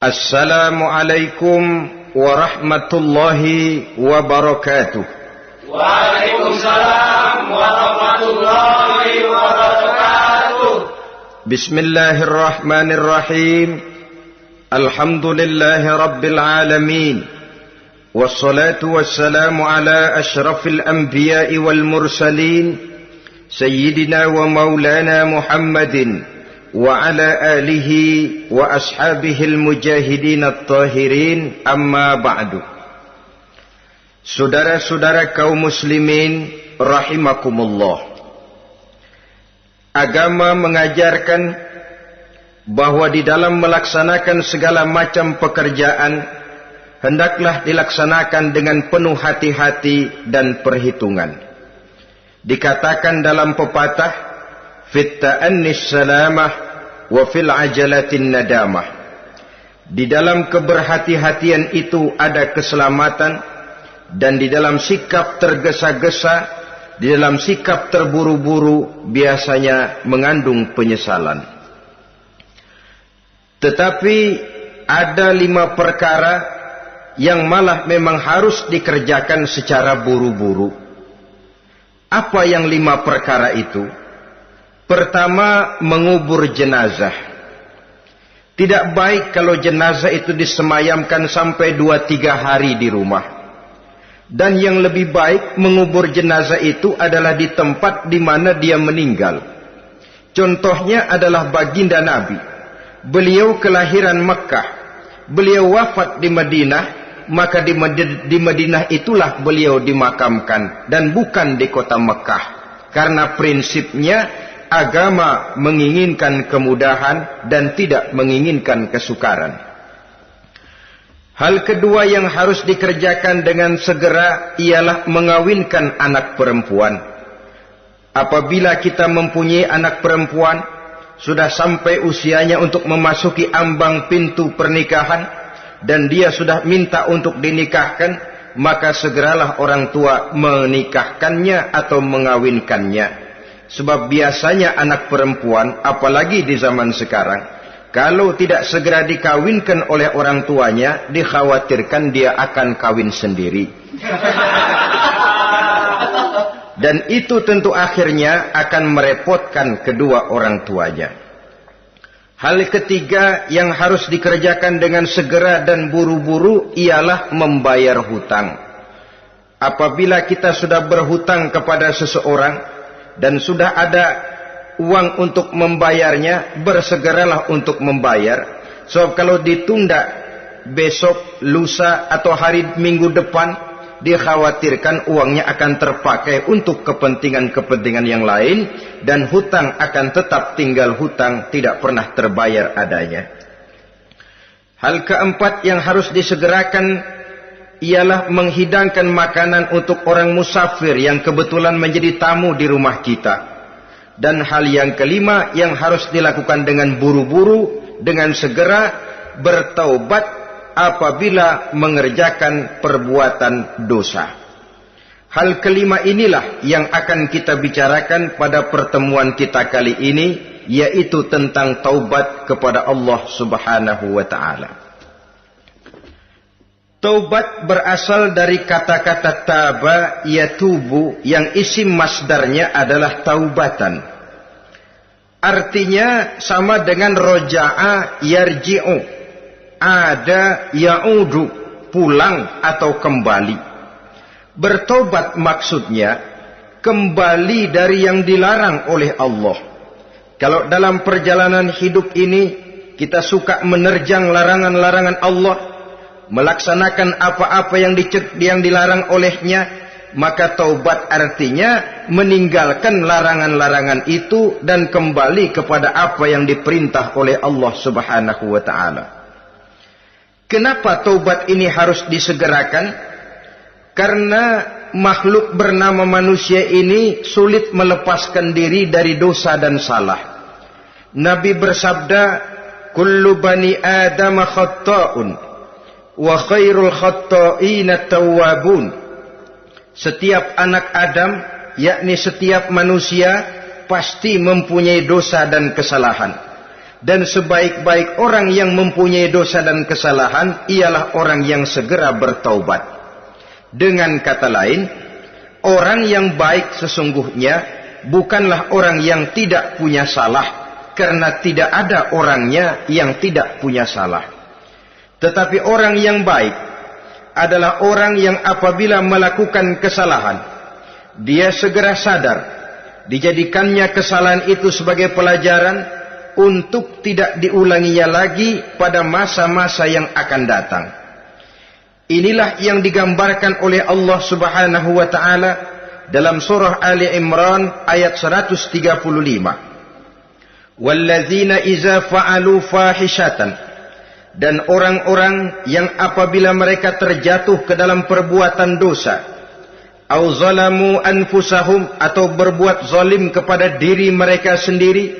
Assalamualaikum warahmatullahi wabarakatuh. Waalaikumsalam warahmatullahi wabarakatuh. Bismillahirrahmanirrahim. Alhamdulillahi rabbil alamin. Wassalatu wassalamu ala ashrafil anbiya'i wal mursalin. Sayyidina wa maulana Muhammadin wa ala alihi wa ashabihil mujahidin at-tahirin, amma ba'du. Saudara-saudara kaum muslimin rahimakumullah, agama mengajarkan bahwa di dalam melaksanakan segala macam pekerjaan hendaklah dilaksanakan dengan penuh hati-hati dan perhitungan. Dikatakan dalam pepatah, fit ta'annis salamah wa fil ajalatin nadamah. Di dalam keberhati-hatian itu ada keselamatan, dan di dalam sikap tergesa-gesa, di dalam sikap terburu-buru biasanya mengandung penyesalan. Tetapi ada 5 perkara yang malah memang harus dikerjakan secara buru-buru. Apa yang 5 perkara itu? Pertama, mengubur jenazah. Tidak baik kalau jenazah itu disemayamkan sampai 2-3 hari di rumah. Dan yang lebih baik mengubur jenazah itu adalah di tempat di mana dia meninggal. Contohnya adalah baginda Nabi. Beliau kelahiran Mekah. Beliau wafat di Madinah, maka di Madinah itulah beliau dimakamkan dan bukan di kota Mekah. Karena prinsipnya agama menginginkan kemudahan dan tidak menginginkan kesukaran. Hal kedua yang harus dikerjakan dengan segera ialah mengawinkan anak perempuan. Apabila kita mempunyai anak perempuan, sudah sampai usianya untuk memasuki ambang pintu pernikahan, dan dia sudah minta untuk dinikahkan, maka segeralah orang tua menikahkannya atau mengawinkannya. Sebab biasanya anak perempuan, apalagi di zaman sekarang, kalau tidak segera dikawinkan oleh orang tuanya, dikhawatirkan dia akan kawin sendiri. Dan itu tentu akhirnya akan merepotkan kedua orang tuanya. Hal ketiga yang harus dikerjakan dengan segera dan buru-buru ialah membayar hutang. Apabila kita sudah berhutang kepada seseorang dan sudah ada uang untuk membayarnya, bersegeralah untuk membayar. Sebab kalau ditunda besok, lusa atau hari minggu depan, dikhawatirkan uangnya akan terpakai untuk kepentingan-kepentingan yang lain, dan hutang akan tetap tinggal hutang, tidak pernah terbayar adanya. Hal keempat yang harus disegerakan ialah menghidangkan makanan untuk orang musafir yang kebetulan menjadi tamu di rumah kita. Dan hal yang kelima yang harus dilakukan dengan buru-buru, dengan segera, bertaubat apabila mengerjakan perbuatan dosa. Hal kelima inilah yang akan kita bicarakan pada pertemuan kita kali ini, yaitu tentang taubat kepada Allah Subhanahu wa ta'ala. Taubat berasal dari kata-kata taba yatubu, yang isim masdarnya adalah taubatan. Artinya sama dengan roja'a yarji'u, ada ya'udu, pulang atau kembali. Bertobat maksudnya kembali dari yang dilarang oleh Allah. Kalau dalam perjalanan hidup ini kita suka menerjang larangan-larangan Allah, melaksanakan apa-apa yang dilarang olehnya, maka taubat artinya meninggalkan larangan-larangan itu dan kembali kepada apa yang diperintah oleh Allah Subhanahu wa ta'ala. Kenapa taubat ini harus disegerakan? Karena makhluk bernama manusia ini sulit melepaskan diri dari dosa dan salah. Nabi bersabda, kullu bani Adam khatta'un wa khairul khatta'ina tawwabun. Setiap anak Adam, yakni setiap manusia, pasti mempunyai dosa dan kesalahan. Dan sebaik-baik orang yang mempunyai dosa dan kesalahan ialah orang yang segera bertaubat. Dengan kata lain, orang yang baik sesungguhnya bukanlah orang yang tidak punya salah, karena tidak ada orangnya yang tidak punya salah. Tetapi orang yang baik adalah orang yang apabila melakukan kesalahan, dia segera sadar, dijadikannya kesalahan itu sebagai pelajaran untuk tidak diulanginya lagi pada masa-masa yang akan datang. Inilah yang digambarkan oleh Allah Subhanahu wa taala dalam surah Ali Imran ayat 135. Walladzina iza fa'alu fahishatan, dan orang-orang yang apabila mereka terjatuh ke dalam perbuatan dosa, au zalamu anfusahum, atau berbuat zalim kepada diri mereka sendiri,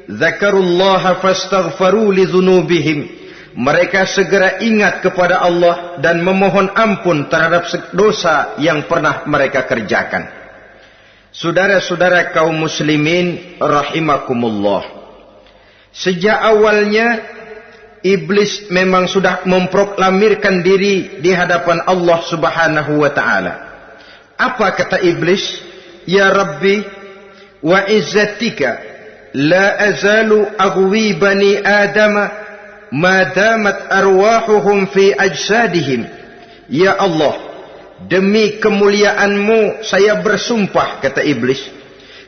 zakarullaha fastaghfaru lidzunubihim, mereka segera ingat kepada Allah dan memohon ampun terhadap dosa yang pernah mereka kerjakan. Saudara-saudara kaum muslimin rahimakumullah, sejak awalnya iblis memang sudah memproklamirkan diri di hadapan Allah Subhanahu wa taala. Apa kata iblis? Ya Rabbi wa izzatika la azalu aghwi bani adama ma damat arwahuhum fi ajsadihim. Ya Allah, demi kemuliaanmu saya bersumpah, kata iblis,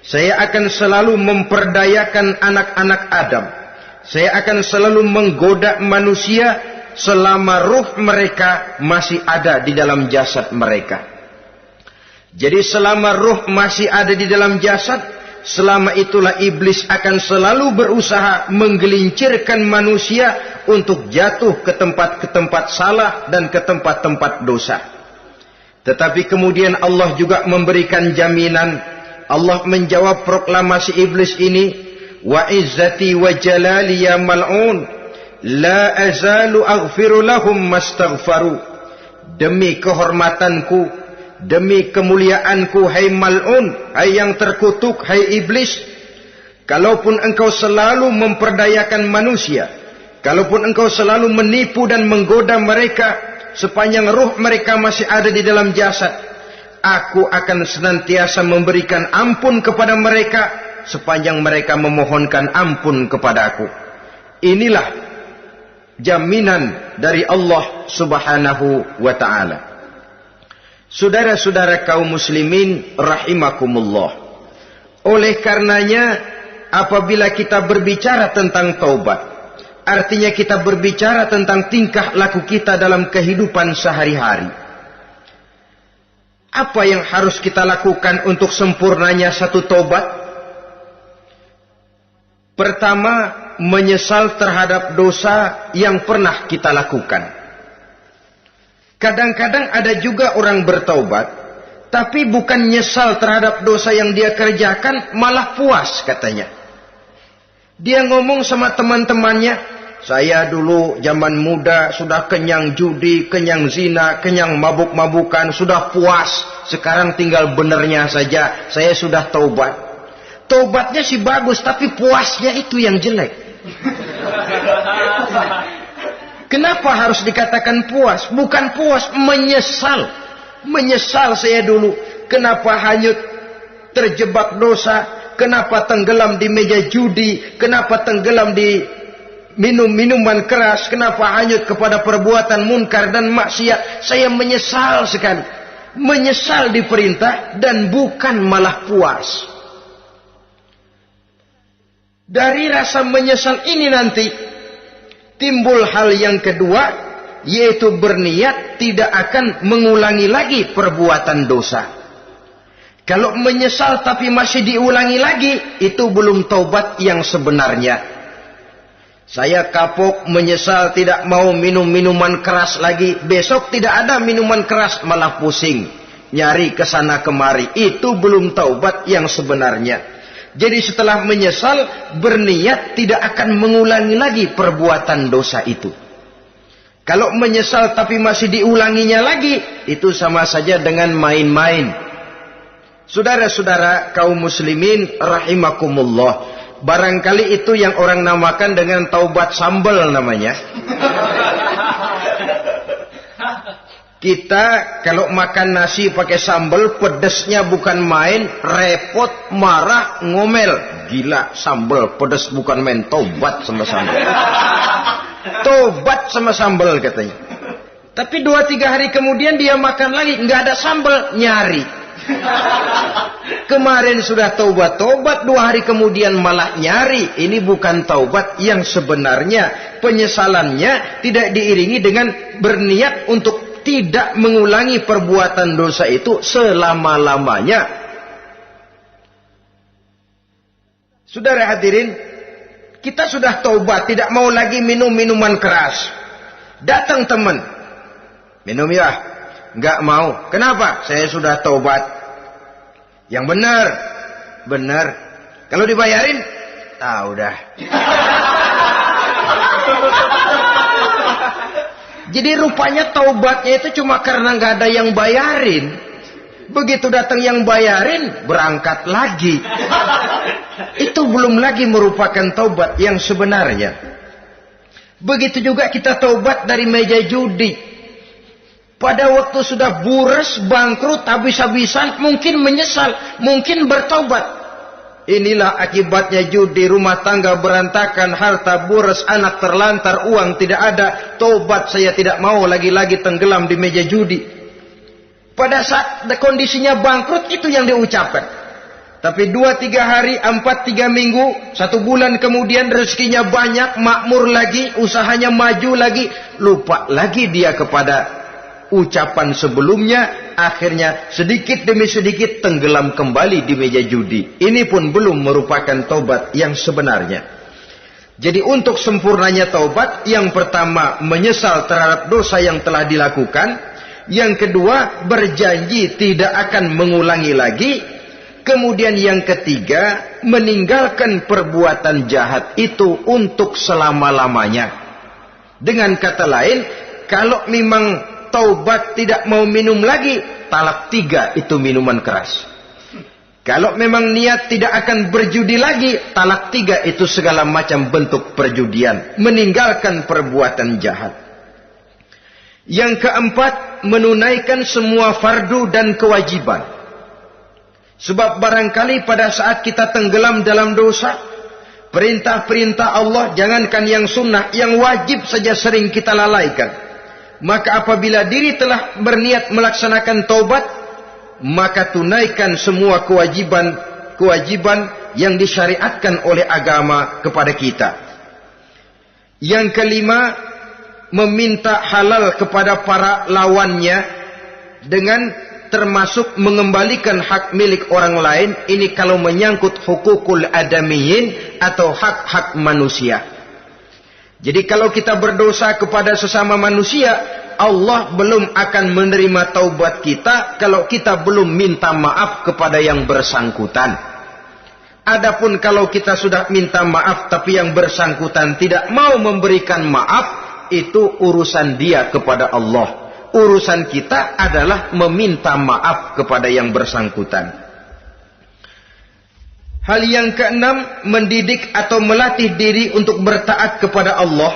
saya akan selalu memperdayakan anak-anak Adam, saya akan selalu menggoda manusia selama ruh mereka masih ada di dalam jasad mereka. Jadi selama ruh masih ada di dalam jasad, selama itulah iblis akan selalu berusaha menggelincirkan manusia untuk jatuh ke tempat salah dan ke tempat-tempat dosa. Tetapi kemudian Allah juga memberikan jaminan. Allah menjawab proklamasi iblis ini, wa izzati wa jalali ya mal'un la azalu aghfiru lahum mastaghfaru. Demi kehormatanku, demi kemuliaanku, hai mal'un, hai yang terkutuk, hai iblis, kalaupun engkau selalu memperdayakan manusia, kalaupun engkau selalu menipu dan menggoda mereka sepanjang ruh mereka masih ada di dalam jasad, aku akan senantiasa memberikan ampun kepada mereka sepanjang mereka memohonkan ampun kepadaku. Inilah jaminan dari Allah Subhanahu wa ta'ala. Saudara-saudara kaum muslimin rahimakumullah, oleh karenanya apabila kita berbicara tentang taubat, artinya kita berbicara tentang tingkah laku kita dalam kehidupan sehari-hari. Apa yang harus kita lakukan untuk sempurnanya satu taubat? Pertama, menyesal terhadap dosa yang pernah kita lakukan. Kadang-kadang ada juga orang bertaubat, tapi bukan nyesal terhadap dosa yang dia kerjakan, malah puas katanya. Dia ngomong sama teman-temannya, saya dulu zaman muda sudah kenyang judi, kenyang zina, kenyang mabuk-mabukan, sudah puas. Sekarang tinggal benernya saja, saya sudah taubat. Taubatnya sih bagus, tapi puasnya itu yang jelek. Kenapa harus dikatakan puas? Bukan puas, menyesal. Menyesal saya dulu. Kenapa hanyut terjebak dosa? Kenapa tenggelam di meja judi? Kenapa tenggelam di minum-minuman keras? Kenapa hanyut kepada perbuatan munkar dan maksiat? Saya menyesal sekali. Menyesal diperintah dan bukan malah puas. Dari rasa menyesal ini nanti timbul hal yang kedua, yaitu berniat tidak akan mengulangi lagi perbuatan dosa. Kalau menyesal tapi masih diulangi lagi, itu belum taubat yang sebenarnya. Saya kapok, menyesal, tidak mau minum minuman keras lagi. Besok tidak ada minuman keras, malah pusing, nyari kesana kemari. Itu belum taubat yang sebenarnya. Jadi setelah menyesal, berniat tidak akan mengulangi lagi perbuatan dosa itu. Kalau menyesal tapi masih diulanginya lagi, itu sama saja dengan main-main. Saudara-saudara kaum muslimin rahimakumullah, Barangkali itu yang orang namakan dengan taubat sambal namanya. Kita kalau makan nasi pakai sambal, pedesnya bukan main, repot, marah, ngomel. Gila, sambal pedes bukan main, tobat sama sambal. Tobat sama sambal katanya. Tapi 2-3 hari kemudian dia makan lagi, nggak ada sambal, nyari. Kemarin sudah tobat, 2 hari kemudian malah nyari. Ini bukan taubat yang sebenarnya. Penyesalannya tidak diiringi dengan berniat untuk tidak mengulangi perbuatan dosa itu selama-lamanya. Saudara hadirin, kita sudah taubat, tidak mau lagi minum minuman keras. Datang teman, minum ya? Enggak mau. Kenapa? Saya sudah taubat. Yang benar, benar. Kalau dibayarin, udah. Jadi rupanya taubatnya itu cuma karena nggak ada yang bayarin. Begitu datang yang bayarin, berangkat lagi. Itu belum lagi merupakan taubat yang sebenarnya. Begitu juga kita taubat dari meja judi. Pada waktu sudah buras, bangkrut, habis-habisan, mungkin menyesal, mungkin bertaubat. Inilah akibatnya judi, rumah tangga berantakan, harta buras, anak terlantar, uang tidak ada. Tobat, saya tidak mau lagi-lagi tenggelam di meja judi. Pada saat kondisinya bangkrut, itu yang diucapkan. Tapi 2-3 hari, 4-3 minggu, 1 bulan kemudian rezekinya banyak, makmur lagi, usahanya maju lagi, lupa lagi dia kepada ucapan sebelumnya, akhirnya sedikit demi sedikit tenggelam kembali di meja judi. Ini pun belum merupakan taubat yang sebenarnya. Jadi untuk sempurnanya taubat, yang pertama menyesal terhadap dosa yang telah dilakukan, yang kedua berjanji tidak akan mengulangi lagi, kemudian yang ketiga meninggalkan perbuatan jahat itu untuk selama-lamanya. Dengan kata lain, kalau memang taubat tidak mau minum lagi, talak 3 itu minuman keras. Kalau memang niat tidak akan berjudi lagi, talak 3 itu segala macam bentuk perjudian, meninggalkan perbuatan jahat. Yang keempat, menunaikan semua fardu dan kewajiban. Sebab barangkali pada saat kita tenggelam dalam dosa, perintah-perintah Allah, jangankan yang sunnah, yang wajib saja sering kita lalaikan. Maka apabila diri telah berniat melaksanakan taubat, maka tunaikan semua kewajiban yang disyariatkan oleh agama kepada kita. Yang kelima, meminta halal kepada para lawannya dengan termasuk mengembalikan hak milik orang lain. Ini kalau menyangkut hukukul adamiyin atau hak-hak manusia. Jadi kalau kita berdosa kepada sesama manusia, Allah belum akan menerima taubat kita kalau kita belum minta maaf kepada yang bersangkutan. Adapun kalau kita sudah minta maaf tapi yang bersangkutan tidak mau memberikan maaf, itu urusan dia kepada Allah. Urusan kita adalah meminta maaf kepada yang bersangkutan. Hal yang keenam, mendidik atau melatih diri untuk bertaat kepada Allah.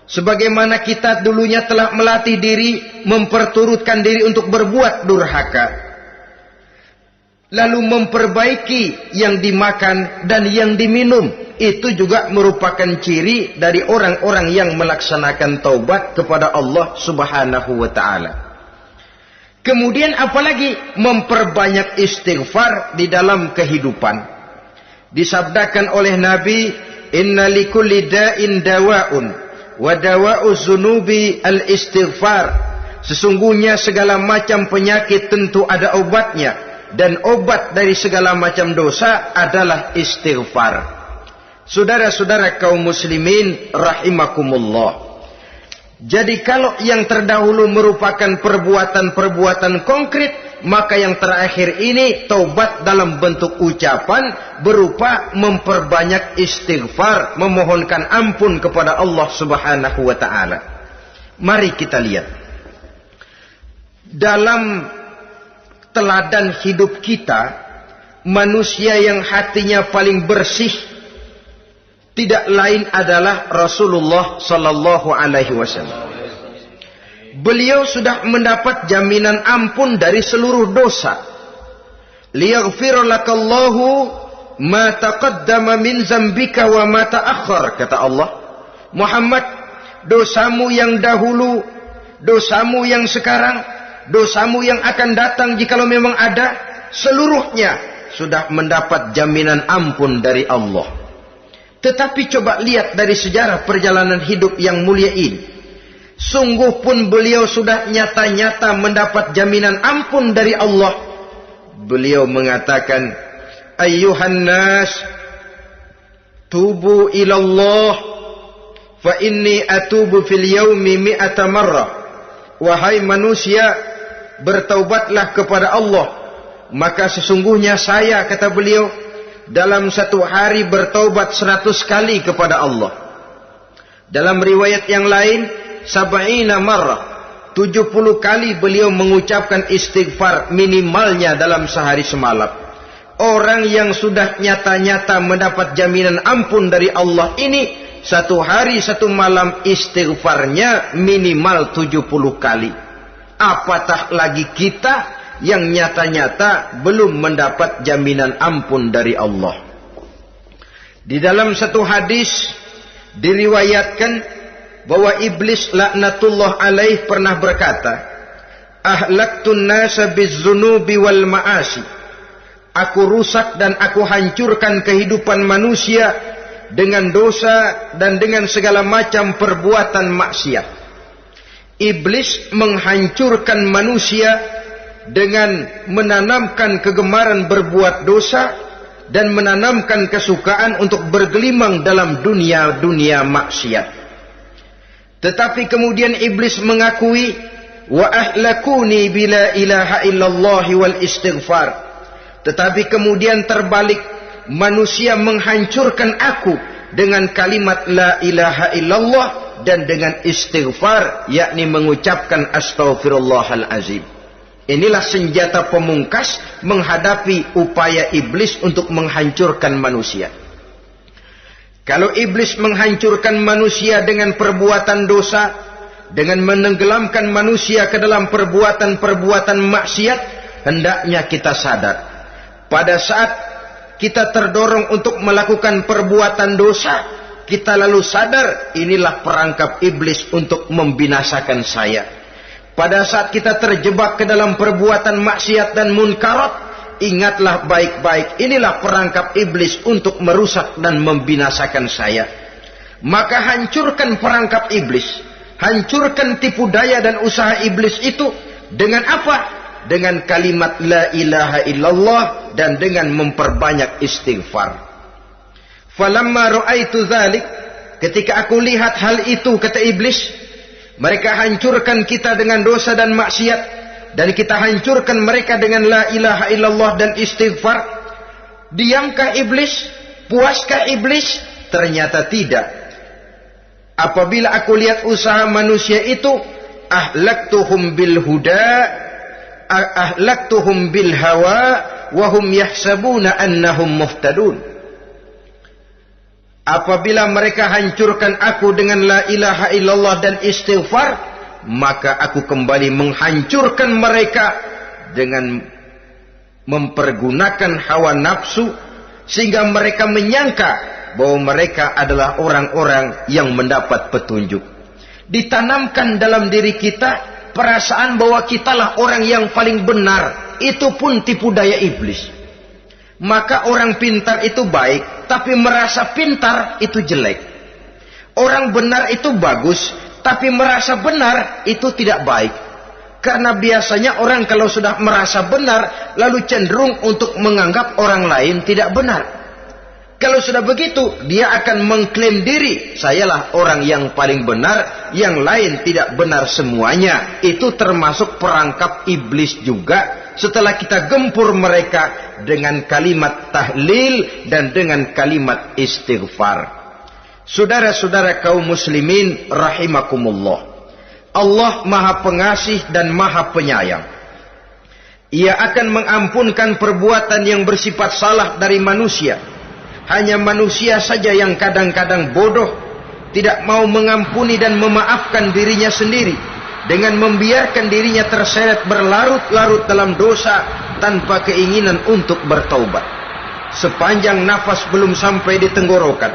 Sebagaimana kita dulunya telah melatih diri, memperturutkan diri untuk berbuat durhaka. Lalu memperbaiki yang dimakan dan yang diminum. Itu juga merupakan ciri dari orang-orang yang melaksanakan taubat kepada Allah Subhanahu wa ta'ala. Kemudian apalagi memperbanyak istighfar di dalam kehidupan. Disabdakan oleh Nabi, inna likulli da'in dawa'un wa dawa'u zunubi al-istighfar. Sesungguhnya segala macam penyakit tentu ada obatnya, dan obat dari segala macam dosa adalah istighfar. Saudara-saudara kaum muslimin rahimakumullah. Jadi kalau yang terdahulu merupakan perbuatan-perbuatan konkret, maka yang terakhir ini taubat dalam bentuk ucapan berupa memperbanyak istighfar, memohonkan ampun kepada Allah Subhanahu wa ta'ala. Mari kita lihat. Dalam teladan hidup kita, manusia yang hatinya paling bersih, tidak lain adalah Rasulullah sallallahu alaihi wasallam. Beliau sudah mendapat jaminan ampun dari seluruh dosa. Liyaghfir lakallahu ma taqaddama min zambika wa ma ta'akhkhar, kata Allah. Muhammad, dosamu yang dahulu, dosamu yang sekarang, dosamu yang akan datang jikalau memang ada, seluruhnya sudah mendapat jaminan ampun dari Allah. Tetapi coba lihat dari sejarah perjalanan hidup yang mulia ini. Sungguh pun beliau sudah nyata-nyata mendapat jaminan ampun dari Allah. Beliau mengatakan, ayyuhan nas, tubu ilallah, fa inni atubu fil yaumi mi'ata marrah. Wahai manusia, bertaubatlah kepada Allah, maka sesungguhnya saya, kata beliau, dalam satu hari bertaubat 100 kali kepada Allah. Dalam riwayat yang lain, 70 marrah, 70 kali beliau mengucapkan istighfar minimalnya dalam sehari semalam. Orang yang sudah nyata-nyata mendapat jaminan ampun dari Allah ini, satu hari satu malam istighfarnya minimal 70 kali. Apatah lagi kita yang nyata-nyata belum mendapat jaminan ampun dari Allah. Di dalam satu hadis diriwayatkan bahwa iblis laknatullah alaih pernah berkata, ahlaktun nasa bizzunubi wal ma'asi. Aku rusak dan aku hancurkan kehidupan manusia dengan dosa dan dengan segala macam perbuatan maksiat. Iblis menghancurkan manusia dengan menanamkan kegemaran berbuat dosa dan menanamkan kesukaan untuk bergelimang dalam dunia maksiat. Tetapi kemudian iblis mengakui, wa ahlakuni bila ilaha illallah wal istighfar. Tetapi kemudian terbalik, manusia menghancurkan aku dengan kalimat la ilaha illallah dan dengan istighfar, yakni mengucapkan astaghfirullahal azim. Inilah senjata pemungkas menghadapi upaya iblis untuk menghancurkan manusia. Kalau iblis menghancurkan manusia dengan perbuatan dosa, dengan menenggelamkan manusia ke dalam perbuatan-perbuatan maksiat, hendaknya kita sadar. Pada saat kita terdorong untuk melakukan perbuatan dosa, kita lalu sadar inilah perangkap iblis untuk membinasakan saya. Pada saat kita terjebak ke dalam perbuatan maksiat dan munkarat, ingatlah baik-baik, inilah perangkap iblis untuk merusak dan membinasakan saya. Maka hancurkan perangkap iblis, hancurkan tipu daya dan usaha iblis itu dengan apa? Dengan kalimat la ilaha illallah dan dengan memperbanyak istighfar. Falamma ra'aitu dzalik, ketika aku lihat hal itu, kata iblis, mereka hancurkan kita dengan dosa dan maksiat, dan kita hancurkan mereka dengan la ilaha illallah dan istighfar. Diamkah iblis? Puaskah iblis? Ternyata tidak. Apabila aku lihat usaha manusia itu, ahlaktuhum bil huda, ahlaktuhum bil hawa, wahum yahsabuna annahum muhtadun. Apabila mereka hancurkan aku dengan la ilaha illallah dan istighfar, maka aku kembali menghancurkan mereka dengan mempergunakan hawa nafsu, sehingga mereka menyangka bahwa mereka adalah orang-orang yang mendapat petunjuk. Ditanamkan dalam diri kita perasaan bahwa kitalah orang yang paling benar. Itu pun tipu daya iblis. Maka orang pintar itu baik, tapi merasa pintar itu jelek. Orang benar itu bagus, tapi merasa benar itu tidak baik. Karena biasanya orang kalau sudah merasa benar, lalu cenderung untuk menganggap orang lain tidak benar. Kalau sudah begitu, dia akan mengklaim diri, sayalah orang yang paling benar, yang lain tidak benar semuanya. Itu termasuk perangkap iblis juga. Setelah kita gempur mereka dengan kalimat tahlil dan dengan kalimat istighfar. Saudara-saudara kaum muslimin rahimakumullah, Allah Maha Pengasih dan Maha Penyayang. Ia akan mengampunkan perbuatan yang bersifat salah dari manusia, Hanya manusia saja yang kadang-kadang bodoh, tidak mau mengampuni dan memaafkan dirinya sendiri, dengan membiarkan dirinya terseret berlarut-larut dalam dosa tanpa keinginan untuk bertaubat. Sepanjang nafas belum sampai di tenggorokan,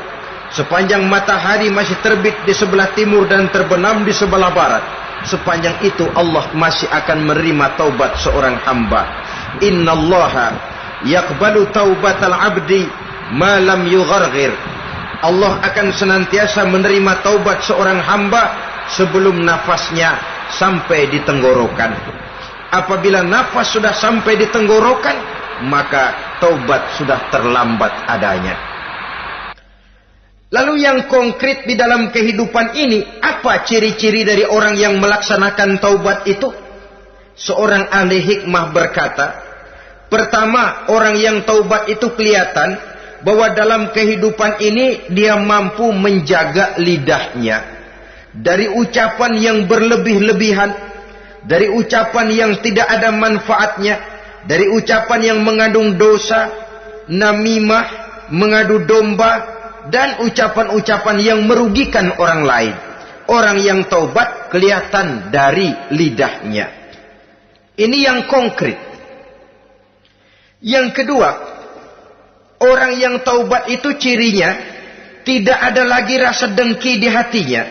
sepanjang matahari masih terbit di sebelah timur dan terbenam di sebelah barat, sepanjang itu Allah masih akan menerima taubat seorang hamba. Innallaha yaqbalu taubatal abdi ma lam yugharghir. Allah akan senantiasa menerima taubat seorang hamba sebelum nafasnya sampai di tenggorokan. Apabila nafas sudah sampai di tenggorokan, maka taubat sudah terlambat adanya. Lalu yang konkret di dalam kehidupan ini, apa ciri-ciri dari orang yang melaksanakan taubat itu? Seorang ahli hikmah berkata, pertama, orang yang taubat itu kelihatan bahwa dalam kehidupan ini dia mampu menjaga lidahnya dari ucapan yang berlebih-lebihan, dari ucapan yang tidak ada manfaatnya, dari ucapan yang mengandung dosa, namimah, mengadu domba, dan ucapan-ucapan yang merugikan orang lain. Orang yang taubat kelihatan dari lidahnya. Ini yang konkret. Yang kedua, orang yang taubat itu cirinya tidak ada lagi rasa dengki di hatinya.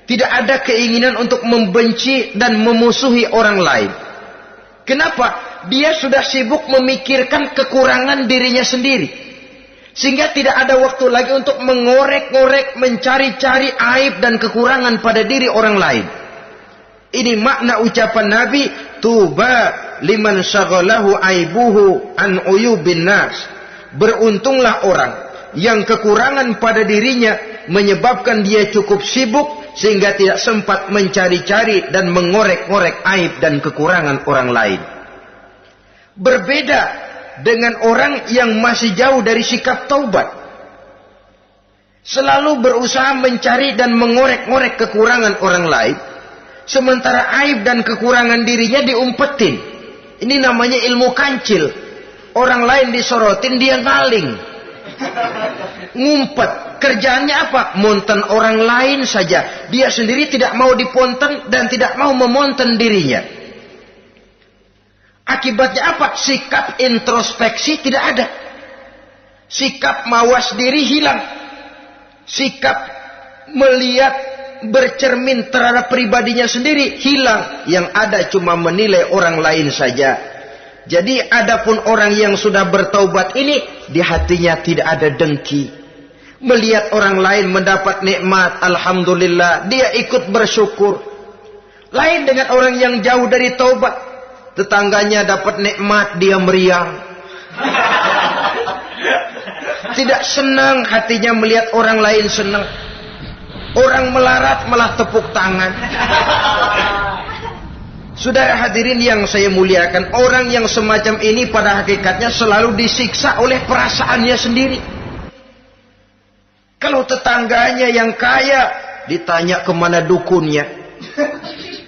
Tidak ada keinginan untuk membenci dan memusuhi orang lain. Kenapa? Dia sudah sibuk memikirkan kekurangan dirinya sendiri. Sehingga tidak ada waktu lagi untuk mengorek-ngorek, mencari-cari aib dan kekurangan pada diri orang lain. Ini makna ucapan Nabi, tuba liman syaghalahu aibuhu an uyubin nas. Beruntunglah orang yang kekurangan pada dirinya menyebabkan dia cukup sibuk sehingga tidak sempat mencari-cari dan mengorek-ngorek aib dan kekurangan orang lain. Berbeda dengan orang yang masih jauh dari sikap taubat. Selalu berusaha mencari dan mengorek-ngorek kekurangan orang lain, sementara aib dan kekurangan dirinya diumpetin. Ini namanya ilmu kancil. Orang lain disorotin, dia ngaling, ngumpet. Kerjaannya apa? Monten orang lain saja. Dia sendiri tidak mau diponten dan tidak mau memonten dirinya. Akibatnya apa? Sikap introspeksi tidak ada. Sikap mawas diri hilang. Sikap melihat, bercermin terhadap pribadinya sendiri hilang. Yang ada cuma menilai orang lain saja. Jadi adapun orang yang sudah bertaubat ini, di hatinya tidak ada dengki. Melihat orang lain mendapat nikmat, alhamdulillah, dia ikut bersyukur. Lain dengan orang yang jauh dari taubat. Tetangganya dapat nikmat, dia meriang. Tidak senang hatinya melihat orang lain senang. Orang melarat malah tepuk tangan. Saudara hadirin yang saya muliakan, orang yang semacam ini pada hakikatnya selalu disiksa oleh perasaannya sendiri. Kalau tetangganya yang kaya, ditanya kemana dukunnya.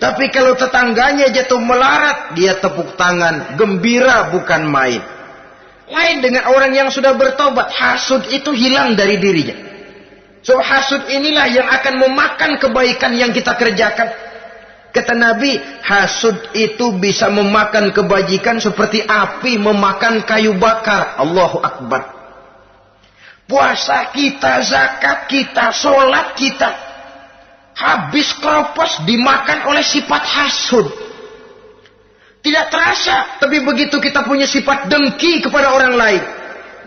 Tapi kalau tetangganya jatuh melarat, dia tepuk tangan, gembira bukan main. Lain dengan orang yang sudah bertobat, hasud itu hilang dari dirinya. So hasud inilah yang akan memakan kebaikan yang kita kerjakan. Kata Nabi, hasud itu bisa memakan kebajikan seperti api memakan kayu bakar. Allahu Akbar. Puasa kita, zakat kita, sholat kita, habis keropos dimakan oleh sifat hasud. Tidak terasa, tapi begitu kita punya sifat dengki kepada orang lain,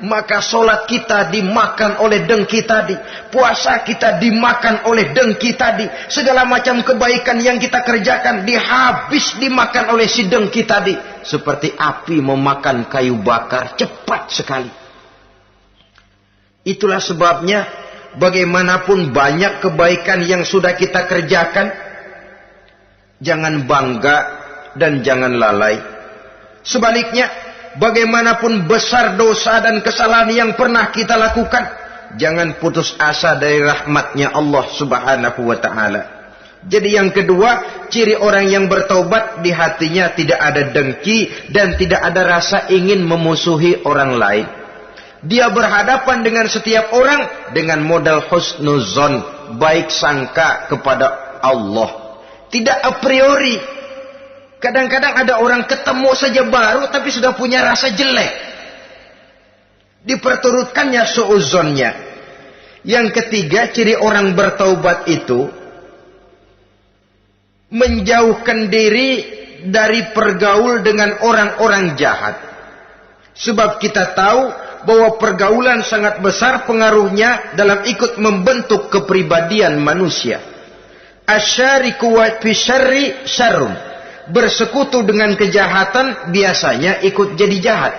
maka sholat kita dimakan oleh dengki tadi, puasa kita dimakan oleh dengki tadi, segala macam kebaikan yang kita kerjakan dimakan oleh si dengki tadi, seperti api memakan kayu bakar, cepat sekali. Itulah sebabnya bagaimanapun banyak kebaikan yang sudah kita kerjakan, jangan bangga dan jangan lalai. Sebaliknya, bagaimanapun besar dosa dan kesalahan yang pernah kita lakukan, jangan putus asa dari rahmatnya Allah Subhanahu wa ta'ala. Jadi yang kedua, ciri orang yang bertaubat, di hatinya tidak ada dengki dan tidak ada rasa ingin memusuhi orang lain. Dia berhadapan dengan setiap orang dengan modal husnuzon, baik sangka kepada Allah. Tidak a priori. Kadang-kadang ada orang ketemu saja baru tapi sudah punya rasa jelek. Diperturutkannya su'uzonnya. Yang ketiga, ciri orang bertaubat itu menjauhkan diri dari pergaul dengan orang-orang jahat. Sebab kita tahu bahwa pergaulan sangat besar pengaruhnya dalam ikut membentuk kepribadian manusia. Asyariku wa fi syarri syarrun. Bersekutu dengan kejahatan biasanya ikut jadi jahat.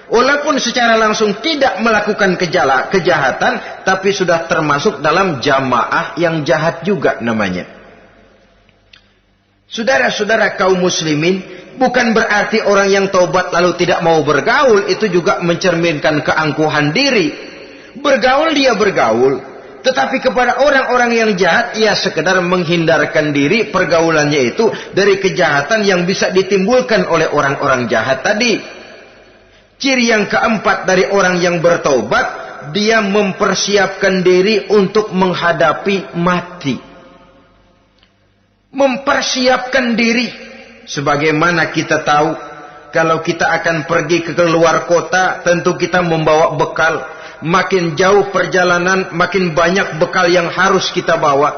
Walaupun secara langsung tidak melakukan kejahatan, tapi sudah termasuk dalam jamaah yang jahat juga namanya. Saudara-saudara kaum muslimin, bukan berarti orang yang taubat lalu tidak mau bergaul itu juga mencerminkan keangkuhan diri. Bergaul dia bergaul, tetapi kepada orang-orang yang jahat ia sekedar menghindarkan diri pergaulannya itu dari kejahatan yang bisa ditimbulkan oleh orang-orang jahat tadi. Ciri yang keempat dari orang yang bertaubat, dia mempersiapkan diri untuk menghadapi mati. Mempersiapkan diri. Sebagaimana kita tahu, kalau kita akan pergi ke luar kota, tentu kita membawa bekal. Makin jauh perjalanan, makin banyak bekal yang harus kita bawa.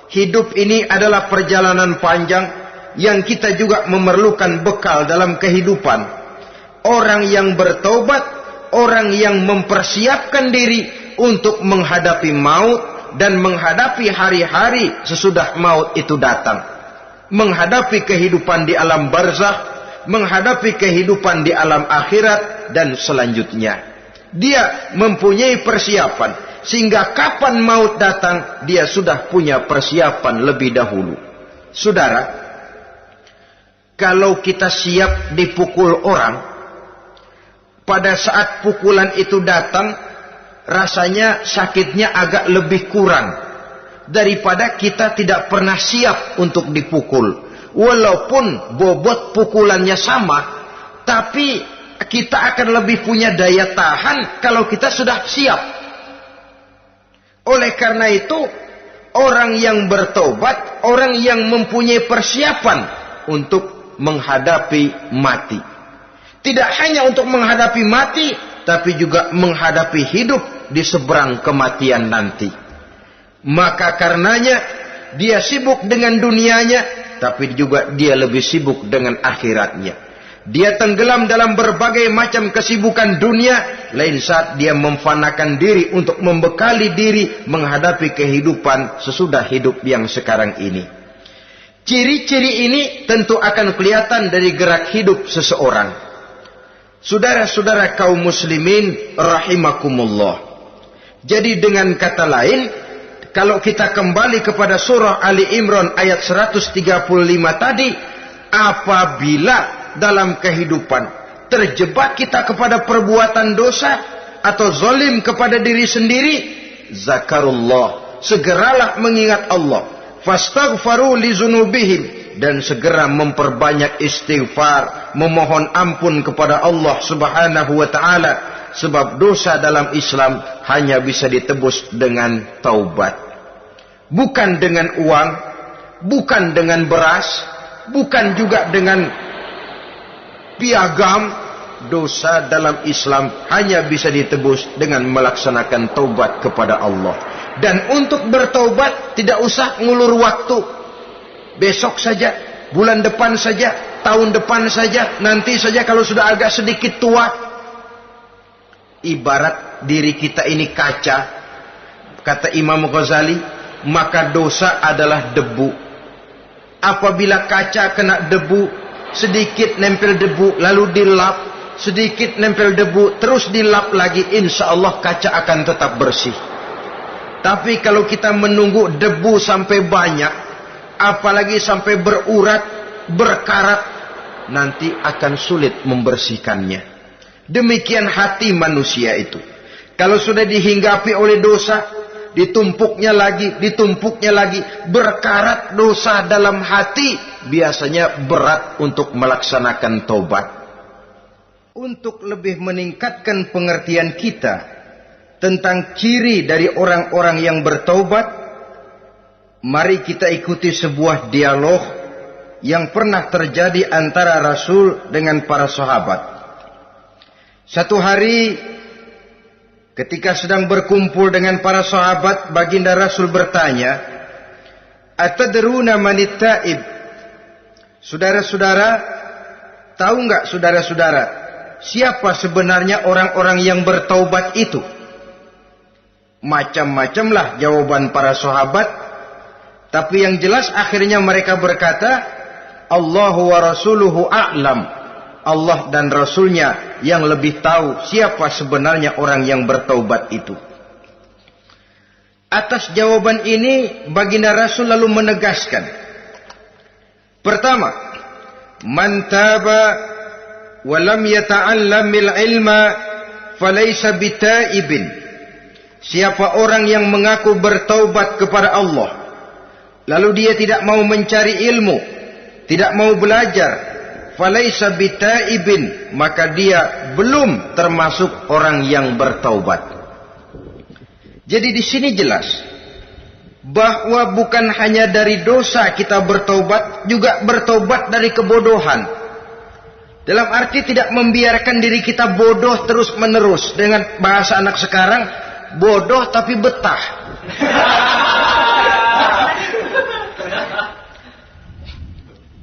Hidup ini adalah perjalanan panjang yang kita juga memerlukan bekal dalam kehidupan. Orang yang bertaubat, orang yang mempersiapkan diri untuk menghadapi maut dan menghadapi hari-hari sesudah maut itu datang. Menghadapi kehidupan di alam barzakh, menghadapi kehidupan di alam akhirat dan selanjutnya. Dia mempunyai persiapan sehingga kapan maut datang dia sudah punya persiapan lebih dahulu. Saudara, kalau kita siap dipukul orang, pada saat pukulan itu datang, rasanya sakitnya agak lebih kurang daripada kita tidak pernah siap untuk dipukul. Walaupun bobot pukulannya sama, tapi kita akan lebih punya daya tahan kalau kita sudah siap. Oleh karena itu, orang yang bertobat, orang yang mempunyai persiapan untuk menghadapi mati. Tidak hanya untuk menghadapi mati, tapi juga menghadapi hidup di seberang kematian nanti. Maka karenanya, dia sibuk dengan dunianya, tapi juga dia lebih sibuk dengan akhiratnya. Dia tenggelam dalam berbagai macam kesibukan dunia, lain saat dia memfanakan diri untuk membekali diri menghadapi kehidupan sesudah hidup yang sekarang ini. Ciri-ciri ini tentu akan kelihatan dari gerak hidup seseorang. Saudara-saudara kaum muslimin rahimakumullah. Jadi dengan kata lain, kalau kita kembali kepada surah Ali Imran ayat 135 tadi, apabila dalam kehidupan terjebak kita kepada perbuatan dosa atau zalim kepada diri sendiri, zakarullah, segeralah mengingat Allah, fastaghfaru li dzunubihim, dan segera memperbanyak istighfar, memohon ampun kepada Allah Subhanahu wa taala, sebab dosa dalam Islam hanya bisa ditebus dengan taubat. Bukan dengan uang, bukan dengan beras, bukan juga dengan piagam. Dosa dalam Islam hanya bisa ditebus dengan melaksanakan taubat kepada Allah. Dan untuk bertaubat tidak usah ngulur waktu. Besok saja, bulan depan saja, tahun depan saja, nanti saja kalau sudah agak sedikit tua. Ibarat diri kita ini kaca, kata Imam Ghazali, maka dosa adalah debu. Apabila kaca kena debu, sedikit nempel debu, lalu dilap, sedikit nempel debu, terus dilap lagi, insya Allah kaca akan tetap bersih. Tapi kalau kita menunggu debu sampai banyak, apalagi sampai berurat, berkarat, nanti akan sulit membersihkannya. Demikian hati manusia itu. Kalau sudah dihinggapi oleh dosa, ditumpuknya lagi, berkarat dosa dalam hati, biasanya berat untuk melaksanakan taubat. Untuk lebih meningkatkan pengertian kita tentang ciri dari orang-orang yang bertaubat, mari kita ikuti sebuah dialog yang pernah terjadi antara Rasul dengan para sahabat. Satu hari ketika sedang berkumpul dengan para sahabat, baginda Rasul bertanya, "Atadruna manit taib?" Saudara-saudara, tahu enggak saudara-saudara, siapa sebenarnya orang-orang yang bertaubat itu? Macam-macamlah jawaban para sahabat, tapi yang jelas akhirnya mereka berkata, Allahu wa rasuluhu a'lam. Allah dan Rasulnya yang lebih tahu siapa sebenarnya orang yang bertaubat itu. Atas jawaban ini, baginda Rasul lalu menegaskan. Pertama, man taba walam yata'allamil ilma falaysa bitaibin. Siapa orang yang mengaku bertaubat kepada Allah, lalu dia tidak mau mencari ilmu, tidak mau belajar, falaysa bitaibin, maka dia belum termasuk orang yang bertaubat. Jadi di sini jelas bahwa bukan hanya dari dosa kita bertaubat, juga bertaubat dari kebodohan. Dalam arti tidak membiarkan diri kita bodoh terus menerus. Dengan bahasa anak sekarang, bodoh tapi betah.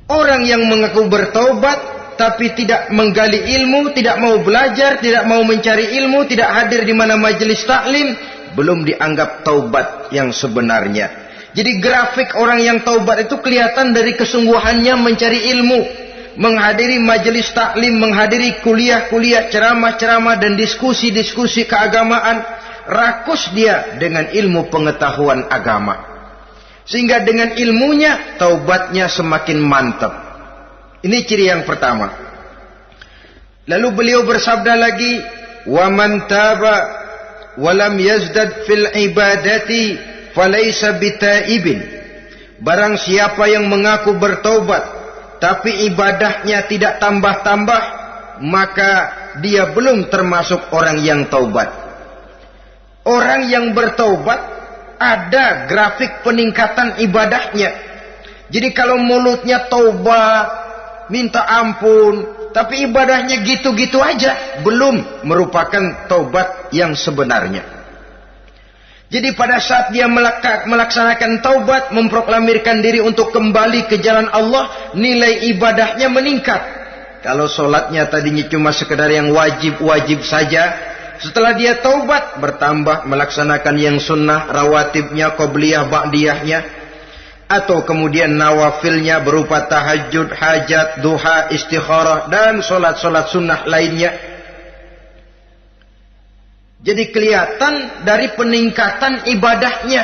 Orang yang mengaku bertaubat tapi tidak menggali ilmu, tidak mau belajar, tidak mau mencari ilmu, tidak hadir di mana majelis taklim, belum dianggap taubat yang sebenarnya. Jadi grafik orang yang taubat itu kelihatan dari kesungguhannya mencari ilmu, menghadiri majelis taklim, menghadiri kuliah-kuliah, ceramah-ceramah dan diskusi-diskusi keagamaan. Rakus dia dengan ilmu pengetahuan agama. Sehingga dengan ilmunya taubatnya semakin mantap. Ini ciri yang pertama. Lalu beliau bersabda lagi, "Wa man taba wa lam yazdad fil ibadati falaysa bitaibin." Barang siapa yang mengaku bertaubat tapi ibadahnya tidak tambah-tambah, maka dia belum termasuk orang yang taubat. Orang yang bertaubat ada grafik peningkatan ibadahnya. Jadi kalau mulutnya taubat, minta ampun, tapi ibadahnya gitu-gitu aja, belum merupakan taubat yang sebenarnya. Jadi pada saat dia melaksanakan taubat, memproklamirkan diri untuk kembali ke jalan Allah, nilai ibadahnya meningkat. Kalau sholatnya tadinya cuma sekedar yang wajib-wajib saja, setelah dia taubat bertambah melaksanakan yang sunnah, rawatibnya, qobliyah, ba'diyahnya, atau kemudian nawafilnya berupa tahajud, hajat, duha, istikharah, dan solat-solat sunnah lainnya. Jadi kelihatan dari peningkatan ibadahnya.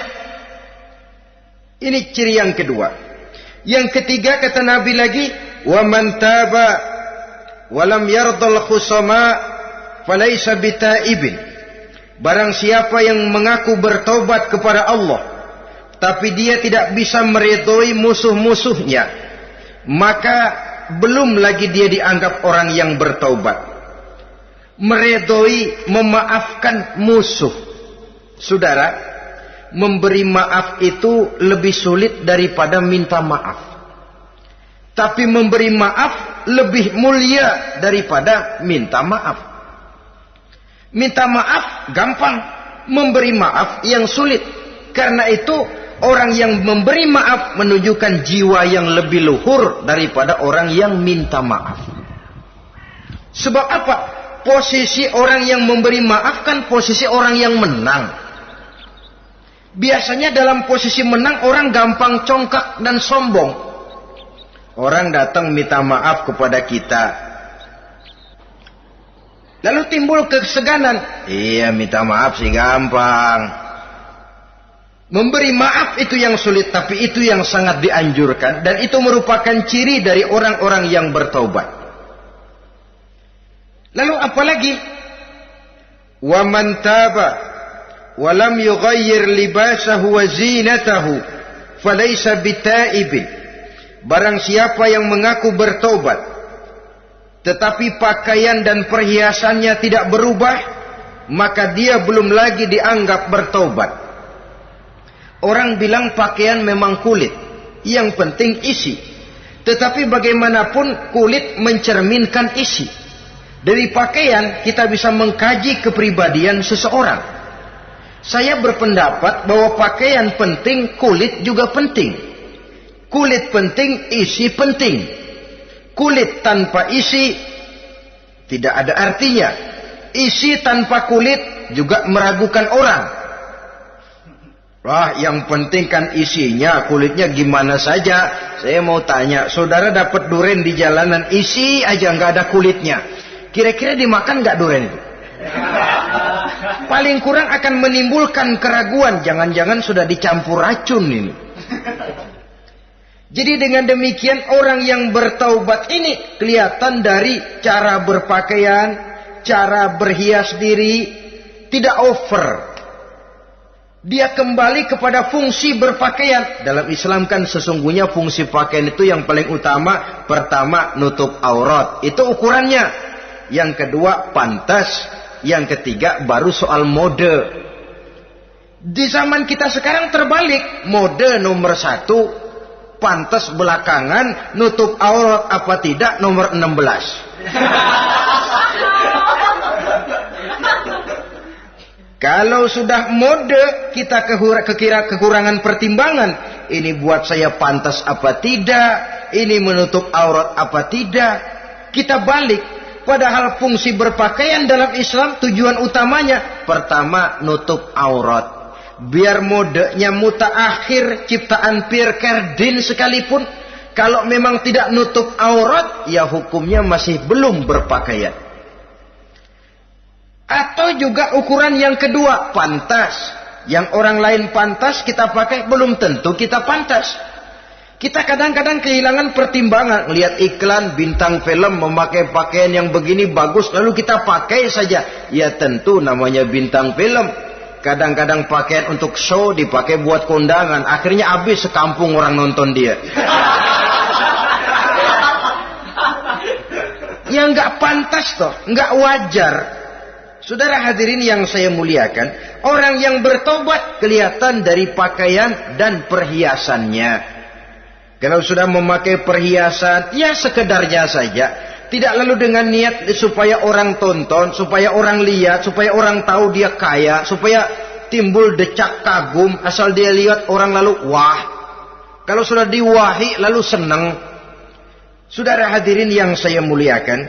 Ini ciri yang kedua. Yang ketiga kata Nabi lagi, wa man taba wa lam yardal khusama falaysa bitaibin. Barang siapa yang mengaku bertaubat kepada Allah tapi dia tidak bisa meridhoi musuh-musuhnya, maka belum lagi dia dianggap orang yang bertaubat. Meridhoi, memaafkan musuh. Saudara, memberi maaf itu lebih sulit daripada minta maaf. Tapi memberi maaf lebih mulia daripada minta maaf. Minta maaf gampang, memberi maaf yang sulit. Karena itu orang yang memberi maaf menunjukkan jiwa yang lebih luhur daripada orang yang minta maaf. Sebab apa? Posisi orang yang memberi maaf kan posisi orang yang menang. Biasanya dalam posisi menang orang gampang congkak dan sombong. Orang datang minta maaf kepada kita, lalu timbul keseganan. Iya, minta maaf sih gampang. Memberi maaf itu yang sulit, tapi itu yang sangat dianjurkan. Dan itu merupakan ciri dari orang-orang yang bertaubat. Lalu apalagi? Wa man taba wa lam yughayyir libasahu wa zinatahu falaysa bitaibin. Barang siapa yang mengaku bertaubat tetapi pakaian dan perhiasannya tidak berubah, maka dia belum lagi dianggap bertaubat. Orang bilang pakaian memang kulit, yang penting isi. Tetapi bagaimanapun kulit mencerminkan isi. Dari pakaian kita bisa mengkaji kepribadian seseorang. Saya berpendapat bahwa pakaian penting, kulit juga penting. Kulit penting, isi penting. Kulit tanpa isi tidak ada artinya. Isi tanpa kulit juga meragukan orang. Wah, yang penting kan isinya, kulitnya gimana saja. Saya mau tanya, saudara dapat duren di jalanan, isi aja nggak ada kulitnya. Kira-kira dimakan nggak duren itu? Paling kurang akan menimbulkan keraguan. Jangan-jangan sudah dicampur racun ini. Jadi dengan demikian orang yang bertaubat ini kelihatan dari cara berpakaian, cara berhias diri, tidak over. Dia kembali kepada fungsi berpakaian. Dalam Islam kan sesungguhnya fungsi pakaian itu yang paling utama. Pertama, nutup aurat. Itu ukurannya. Yang kedua, pantas. Yang ketiga, baru soal mode. Di zaman kita sekarang terbalik. Mode nomor 1, pantas belakangan, nutup aurat apa tidak nomor 16. Kalau sudah mode, kita kekira kekurangan pertimbangan. Ini buat saya pantas apa tidak, ini menutup aurat apa tidak. Kita balik. Padahal fungsi berpakaian dalam Islam tujuan utamanya pertama nutup aurat. Biar modenya mutaakhir, ciptaan Pierre Cardin sekalipun, kalau memang tidak nutup aurat, ya hukumnya masih belum berpakaian. Atau juga ukuran yang kedua, pantas. Yang orang lain pantas kita pakai, belum tentu kita pantas. Kita kadang-kadang kehilangan pertimbangan. Lihat iklan bintang film memakai pakaian yang begini bagus, lalu kita pakai saja. Ya tentu namanya bintang film. Kadang-kadang pakaian untuk show dipakai buat kondangan. Akhirnya habis sekampung orang nonton dia. Ya nggak pantas toh, nggak wajar. Saudara hadirin yang saya muliakan, orang yang bertobat kelihatan dari pakaian dan perhiasannya. Kalau sudah memakai perhiasan, ya sekedarnya saja. Tidak lalu dengan niat supaya orang tonton, supaya orang lihat, supaya orang tahu dia kaya, supaya timbul decak kagum, asal dia lihat orang lalu wah. Kalau sudah diwahi lalu senang. Saudara hadirin yang saya muliakan,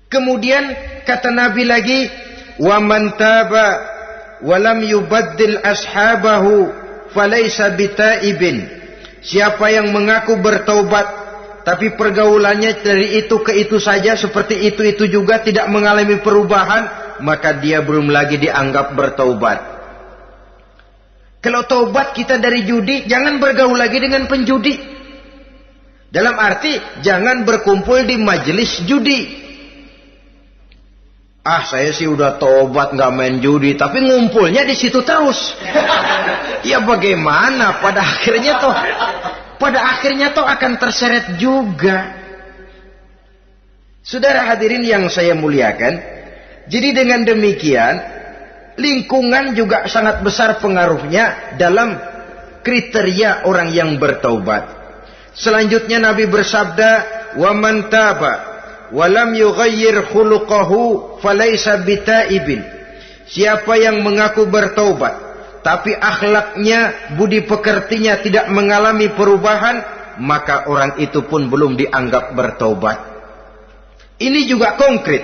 kemudian kata Nabi lagi, wa man taba wa lam yubaddil ashabahu falaysa bitaibin. Siapa yang mengaku bertaubat tapi pergaulannya dari itu ke itu saja, seperti itu juga tidak mengalami perubahan, maka dia belum lagi dianggap bertaubat. Kalau taubat kita dari judi, jangan bergaul lagi dengan penjudi. Dalam arti jangan berkumpul di majelis judi. Ah, saya sih udah tobat nggak main judi, tapi ngumpulnya di situ terus. Ya bagaimana? Pada akhirnya toh akan terseret juga. Saudara hadirin yang saya muliakan, jadi dengan demikian lingkungan juga sangat besar pengaruhnya dalam kriteria orang yang bertaubat. Selanjutnya Nabi bersabda, "Wa man taba walam yughayyir khuluquhu falaysa bitaibin." Siapa yang mengaku bertaubat tapi akhlaknya, budi pekertinya tidak mengalami perubahan, maka orang itu pun belum dianggap bertaubat. Ini juga konkret.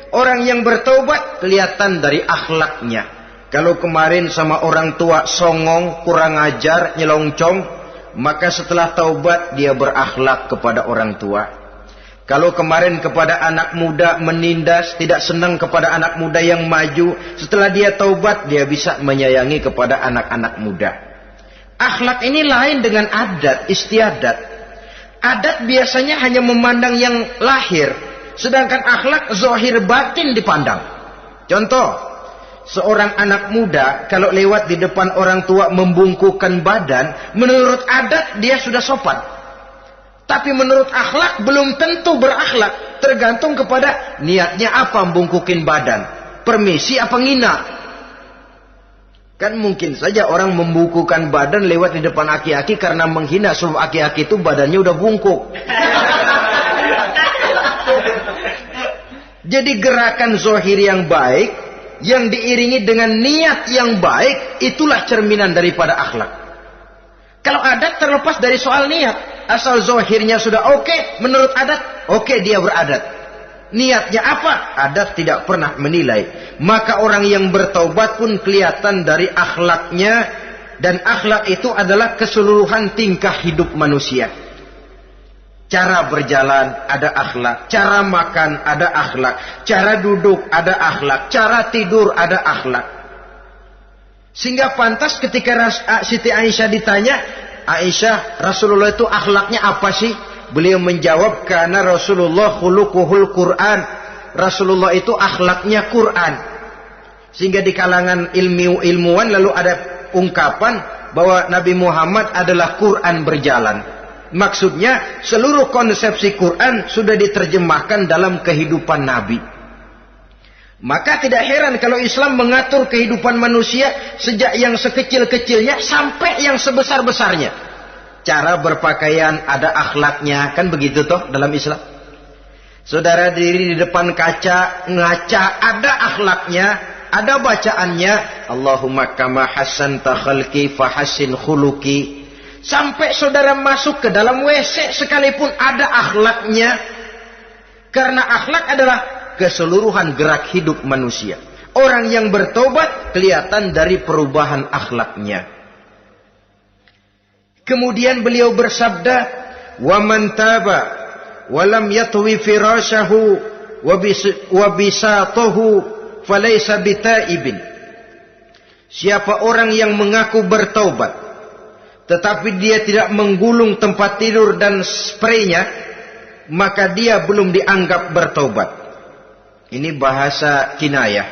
Orang yang bertaubat kelihatan dari akhlaknya. Kalau kemarin sama orang tua songong, kurang ajar, nyelongcong, maka setelah taubat dia berakhlak kepada orang tua. Kalau kemarin kepada anak muda menindas, tidak senang kepada anak muda yang maju, setelah dia taubat dia bisa menyayangi kepada anak-anak muda. Akhlak ini lain dengan adat, istiadat. Adat biasanya hanya memandang yang lahir, sedangkan akhlak zahir batin dipandang. Contoh, seorang anak muda kalau lewat di depan orang tua membungkukkan badan, menurut adat dia sudah sopan. Tapi menurut akhlak belum tentu berakhlak. Tergantung kepada niatnya apa membungkukin badan. Permisi apa ngina. Kan mungkin saja orang membukukan badan lewat di depan aki-aki karena menghina sebab aki-aki itu badannya udah bungkuk. Jadi gerakan zohir yang baik yang diiringi dengan niat yang baik itulah cerminan daripada akhlak. Kalau adat terlepas dari soal niat, asal zohirnya sudah oke, menurut adat oke dia beradat. Niatnya apa? Adat tidak pernah menilai. Maka orang yang bertaubat pun kelihatan dari akhlaknya, dan akhlak itu adalah keseluruhan tingkah hidup manusia. Cara berjalan ada akhlak, cara makan ada akhlak, cara duduk ada akhlak, cara tidur ada akhlak. Sehingga pantas ketika Siti Aisyah ditanya, Aisyah, Rasulullah itu akhlaknya apa sih? Beliau menjawab, karena Rasulullah khuluquhul Quran. Rasulullah itu akhlaknya Quran. Sehingga di kalangan ilmuwan lalu ada ungkapan bahwa Nabi Muhammad adalah Quran berjalan. Maksudnya seluruh konsepsi Quran sudah diterjemahkan dalam kehidupan Nabi. Maka tidak heran kalau Islam mengatur kehidupan manusia sejak yang sekecil-kecilnya sampai yang sebesar-besarnya. Cara berpakaian ada akhlaknya, kan begitu toh dalam Islam. Saudara diri di depan kaca, ngaca, ada akhlaknya, ada bacaannya. Allahumma kama hassanta khalqi fahassin khuluqi. Sampai saudara masuk ke dalam WC sekalipun ada akhlaknya. Karena akhlak adalah keseluruhan gerak hidup manusia. Orang yang bertobat kelihatan dari perubahan akhlaknya. Kemudian beliau bersabda, "Wa man taba wa lam yatwi firashahu wa bisatahu falaysa bitaibin." Siapa orang yang mengaku bertaubat tetapi dia tidak menggulung tempat tidur dan spraynya, maka dia belum dianggap bertaubat. Ini bahasa kinayah.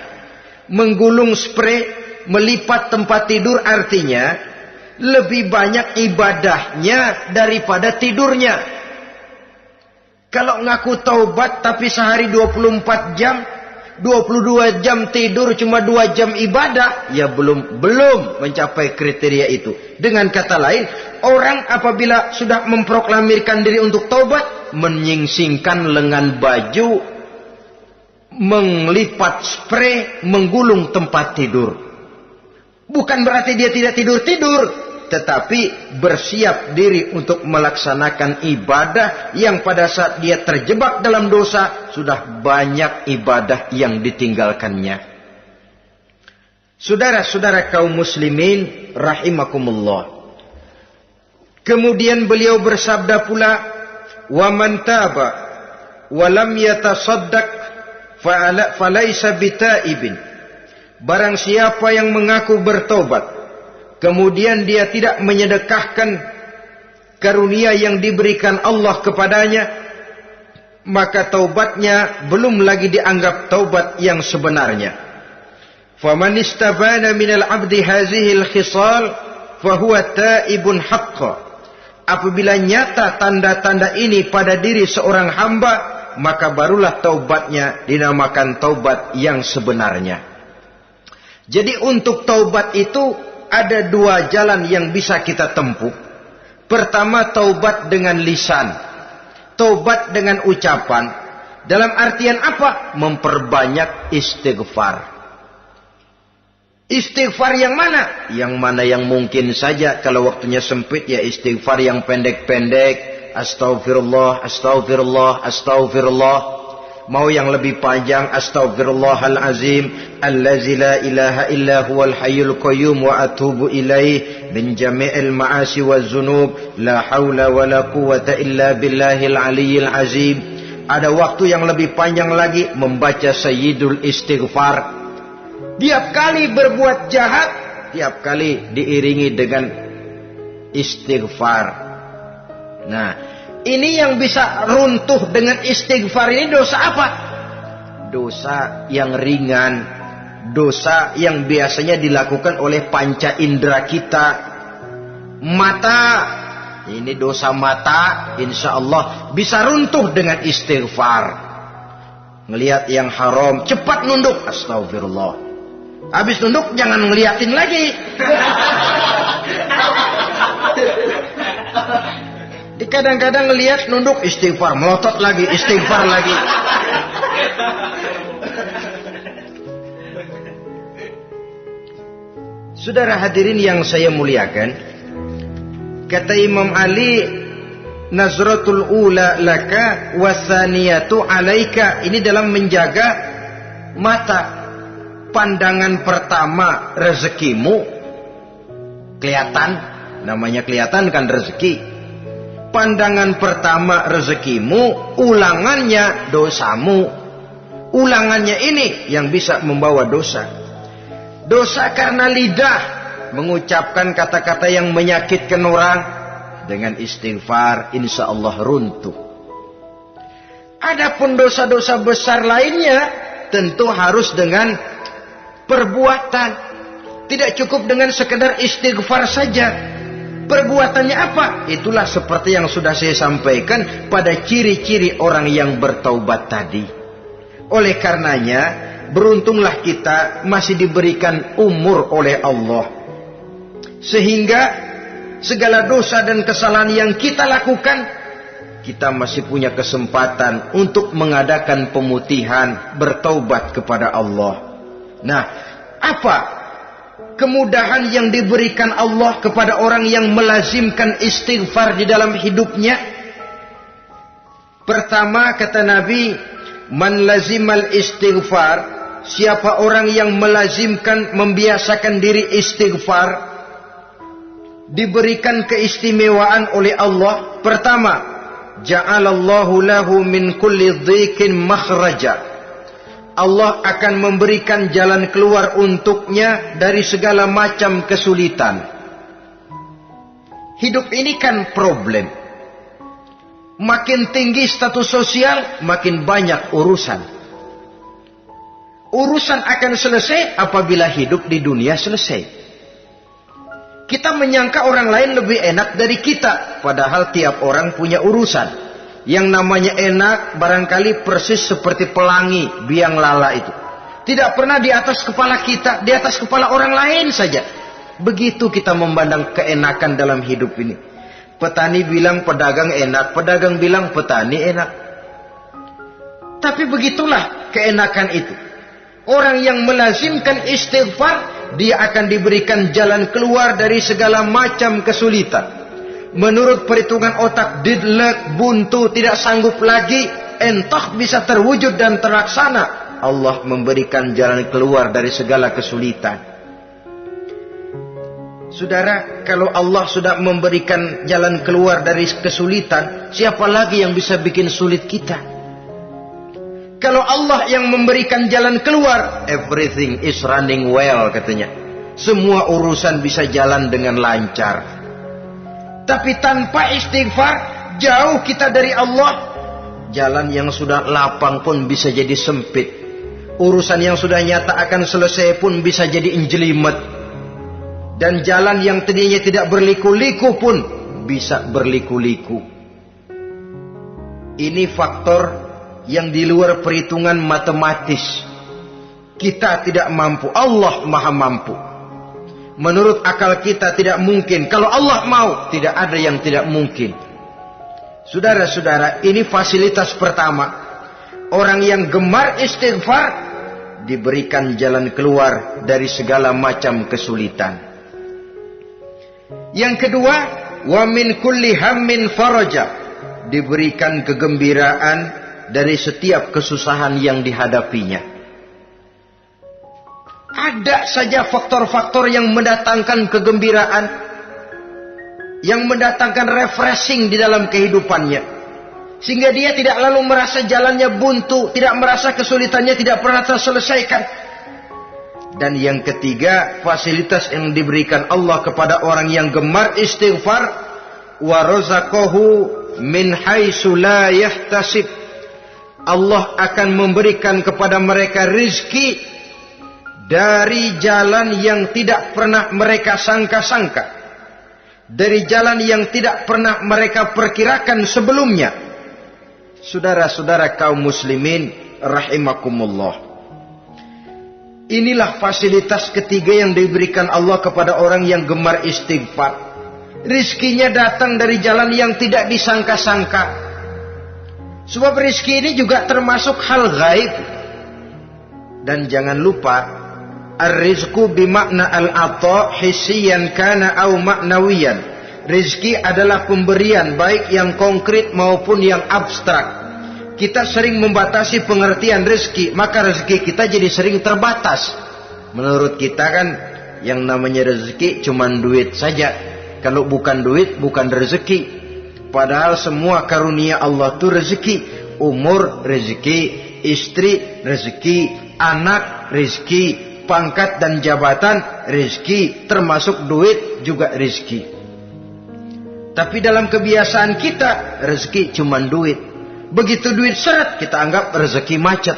Menggulung spray, melipat tempat tidur artinya lebih banyak ibadahnya daripada tidurnya. Kalau ngaku taubat tapi sehari 24 jam, 22 jam tidur, cuma 2 jam ibadah, ya belum mencapai kriteria itu. Dengan kata lain, orang apabila sudah memproklamirkan diri untuk taubat, menyingsingkan lengan baju, melipat spray, menggulung tempat tidur. Bukan berarti dia tidak tidur-tidur, tetapi bersiap diri untuk melaksanakan ibadah yang pada saat dia terjebak dalam dosa, sudah banyak ibadah yang ditinggalkannya. Saudara-saudara kaum muslimin rahimakumullah. Kemudian beliau bersabda pula, "Wa man taba wa lam yatasaddaq falaysa bitaibin." Barang siapa yang mengaku bertobat, kemudian dia tidak menyedekahkan karunia yang diberikan Allah kepadanya, maka taubatnya belum lagi dianggap taubat yang sebenarnya. Faman istabana minal abdi hazihil khisal fahuwa taibun haqqa. Apabila nyata tanda-tanda ini pada diri seorang hamba, maka barulah taubatnya dinamakan taubat yang sebenarnya. Jadi untuk taubat itu ada 2 jalan yang bisa kita tempuh. Pertama, taubat dengan lisan, taubat dengan ucapan. Dalam artian apa? Memperbanyak istighfar. Istighfar yang mana? Yang mana yang mungkin saja. Kalau waktunya sempit ya istighfar yang pendek-pendek. Astaghfirullah, astaghfirullah, astaghfirullah. Mau yang lebih panjang, astaghfirullahalazim allazi la ilaha illa huwal hayyul qayyum wa atubu ilaih min jami'il ma'asi waz zunub la haula wala quwwata illa billahil aliyyil azim. Ada waktu yang lebih panjang lagi membaca sayyidul istighfar. Tiap kali berbuat jahat, tiap kali diiringi dengan istighfar. Nah, ini yang bisa runtuh dengan istighfar ini dosa apa? Dosa yang ringan, dosa yang biasanya dilakukan oleh panca indera kita. Mata ini dosa mata, insya Allah bisa runtuh dengan istighfar. Ngelihat yang haram, cepat nunduk, astagfirullah. Habis nunduk jangan ngeliatin lagi. Kadang-kadang ngelihat nunduk, istighfar, melotot lagi, istighfar lagi. Saudara hadirin yang saya muliakan, kata Imam Ali, nazratul ula laka wasaniyatu alaika. Ini dalam menjaga mata. Pandangan pertama rezekimu kelihatan, namanya kelihatan kan rezeki. Pandangan pertama rezekimu, ulangannya dosamu. Ulangannya ini yang bisa membawa dosa. Dosa karena lidah, mengucapkan kata-kata yang menyakitkan orang. Dengan istighfar, insya Allah runtuh. Adapun dosa-dosa besar lainnya, tentu harus dengan perbuatan. Tidak cukup dengan sekedar istighfar saja. Perbuatannya apa? Itulah seperti yang sudah saya sampaikan pada ciri-ciri orang yang bertaubat tadi. Oleh karenanya, beruntunglah kita masih diberikan umur oleh Allah. Sehingga segala dosa dan kesalahan yang kita lakukan, kita masih punya kesempatan untuk mengadakan pemutihan, bertaubat kepada Allah. Nah, apa kemudahan yang diberikan Allah kepada orang yang melazimkan istighfar di dalam hidupnya? Pertama, kata Nabi, man lazimal istighfar, siapa orang yang melazimkan, membiasakan diri istighfar, diberikan keistimewaan oleh Allah. Pertama, ja'alallahu lahu min kulli dhiqin makhraja. Allah akan memberikan jalan keluar untuknya dari segala macam kesulitan. Hidup ini kan problem. Makin tinggi status sosial, makin banyak urusan. Urusan akan selesai apabila hidup di dunia selesai. Kita menyangka orang lain lebih enak dari kita, padahal tiap orang punya urusan. Yang namanya enak barangkali persis seperti pelangi biang lala itu. Tidak pernah di atas kepala kita, di atas kepala orang lain saja. Begitu kita memandang keenakan dalam hidup ini. Petani bilang pedagang enak, pedagang bilang petani enak. Tapi begitulah keenakan itu. Orang yang melazimkan istighfar, dia akan diberikan jalan keluar dari segala macam kesulitan. Menurut perhitungan otak, didlek, buntu, tidak sanggup lagi, entah bisa terwujud dan terlaksana. Allah memberikan jalan keluar dari segala kesulitan. Saudara, kalau Allah sudah memberikan jalan keluar dari kesulitan, siapa lagi yang bisa bikin sulit kita? Kalau Allah yang memberikan jalan keluar, everything is running well katanya. Semua urusan bisa jalan dengan lancar. Tapi tanpa istighfar, jauh kita dari Allah. Jalan yang sudah lapang pun bisa jadi sempit. Urusan yang sudah nyata akan selesai pun bisa jadi injelimet. Dan jalan yang tadinya tidak berliku-liku pun bisa berliku-liku. Ini faktor yang di luar perhitungan matematis. Kita tidak mampu, Allah maha mampu. Menurut akal kita tidak mungkin. Kalau Allah mau, tidak ada yang tidak mungkin. Saudara-saudara, ini fasilitas pertama. Orang yang gemar istighfar diberikan jalan keluar dari segala macam kesulitan. Yang kedua, wa min kulli hammin faraja, diberikan kegembiraan dari setiap kesusahan yang dihadapinya. Ada saja faktor-faktor yang mendatangkan kegembiraan, yang mendatangkan refreshing di dalam kehidupannya, sehingga dia tidak lalu merasa jalannya buntu, tidak merasa kesulitannya tidak pernah terselesaikan. Dan yang ketiga, fasilitas yang diberikan Allah kepada orang yang gemar istighfar, wa razaqahu min haitsu la yahtasib. Allah akan memberikan kepada mereka rizki dari jalan yang tidak pernah mereka sangka-sangka. dari jalan yang tidak pernah mereka perkirakan sebelumnya. Saudara-saudara kaum muslimin rahimakumullah. Inilah fasilitas ketiga yang diberikan Allah kepada orang yang gemar istighfar. Rizkinya datang dari jalan yang tidak disangka-sangka. Sebab rizki ini juga termasuk hal gaib. Dan jangan lupa, ar-rizqu bimakna al-ata hissiyan kana au ma'nawiyan. Rizki adalah pemberian baik yang konkret maupun yang abstrak. Kita sering membatasi pengertian rezeki, maka rezeki kita jadi sering terbatas. Menurut kita kan yang namanya rezeki cuma duit saja. Kalau bukan duit bukan rezeki. Padahal semua karunia Allah itu rezeki. Umur rezeki, istri rezeki, anak rezeki, pangkat dan jabatan rezeki, termasuk duit juga rezeki. Tapi dalam kebiasaan kita rezeki cuma duit. Begitu duit seret, kita anggap rezeki macet.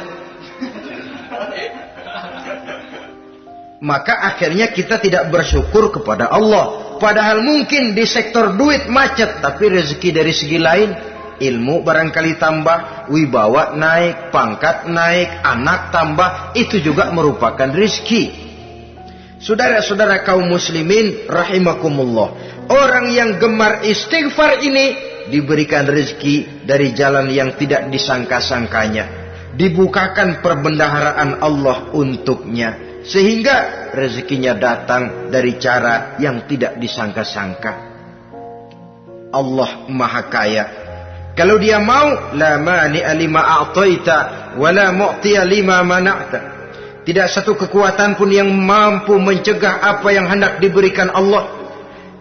Maka akhirnya kita tidak bersyukur kepada Allah. Padahal mungkin di sektor duit macet, tapi rezeki dari segi lain, ilmu barangkali tambah, wibawa naik, pangkat naik, anak tambah, itu juga merupakan rezeki. Saudara-saudara kaum muslimin rahimakumullah. Orang yang gemar istighfar ini diberikan rezeki dari jalan yang tidak disangka-sangkanya. Dibukakan perbendaharaan Allah untuknya. Sehingga rezekinya datang dari cara yang tidak disangka-sangka. Allah Maha Kaya. Kalau dia mau, la mani'a lima a'taita wa la mu'tiya lima mana'ta. Tidak satu kekuatan pun yang mampu mencegah apa yang hendak diberikan Allah.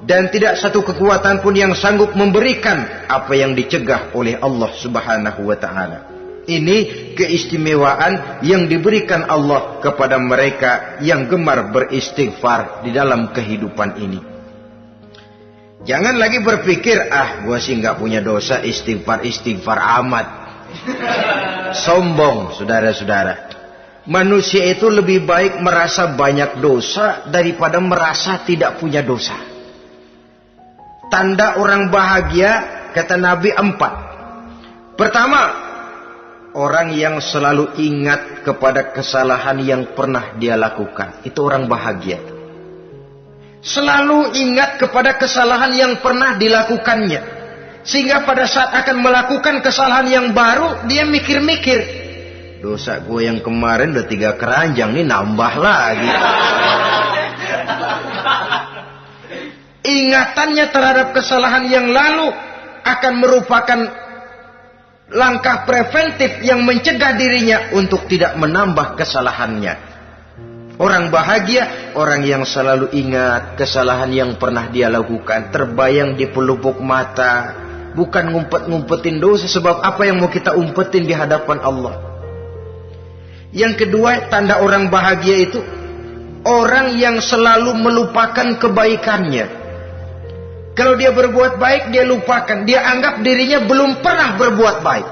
Dan tidak satu kekuatan pun yang sanggup memberikan apa yang dicegah oleh Allah Subhanahu wa ta'ala. Ini keistimewaan yang diberikan Allah kepada mereka yang gemar beristighfar di dalam kehidupan ini. Jangan lagi berpikir, gua sih nggak punya dosa, istighfar amat. Sombong, saudara-saudara. Manusia itu lebih baik merasa banyak dosa daripada merasa tidak punya dosa. Tanda orang bahagia, kata Nabi, 4. Pertama, orang yang selalu ingat kepada kesalahan yang pernah dia lakukan. Itu orang bahagia. Selalu ingat kepada kesalahan yang pernah dilakukannya. Sehingga pada saat akan melakukan kesalahan yang baru, dia mikir-mikir. Dosa gue yang kemarin udah 3 keranjang, nih nambah lagi. Ingatannya terhadap kesalahan yang lalu akan merupakan langkah preventif yang mencegah dirinya untuk tidak menambah kesalahannya. Orang bahagia, orang yang selalu ingat kesalahan yang pernah dia lakukan, terbayang di pelupuk mata, bukan ngumpet-ngumpetin dosa. Sebab apa yang mau kita umpetin di hadapan Allah? Yang kedua, tanda orang bahagia itu orang yang selalu melupakan kebaikannya. Kalau dia berbuat baik, dia lupakan. Dia anggap dirinya belum pernah berbuat baik.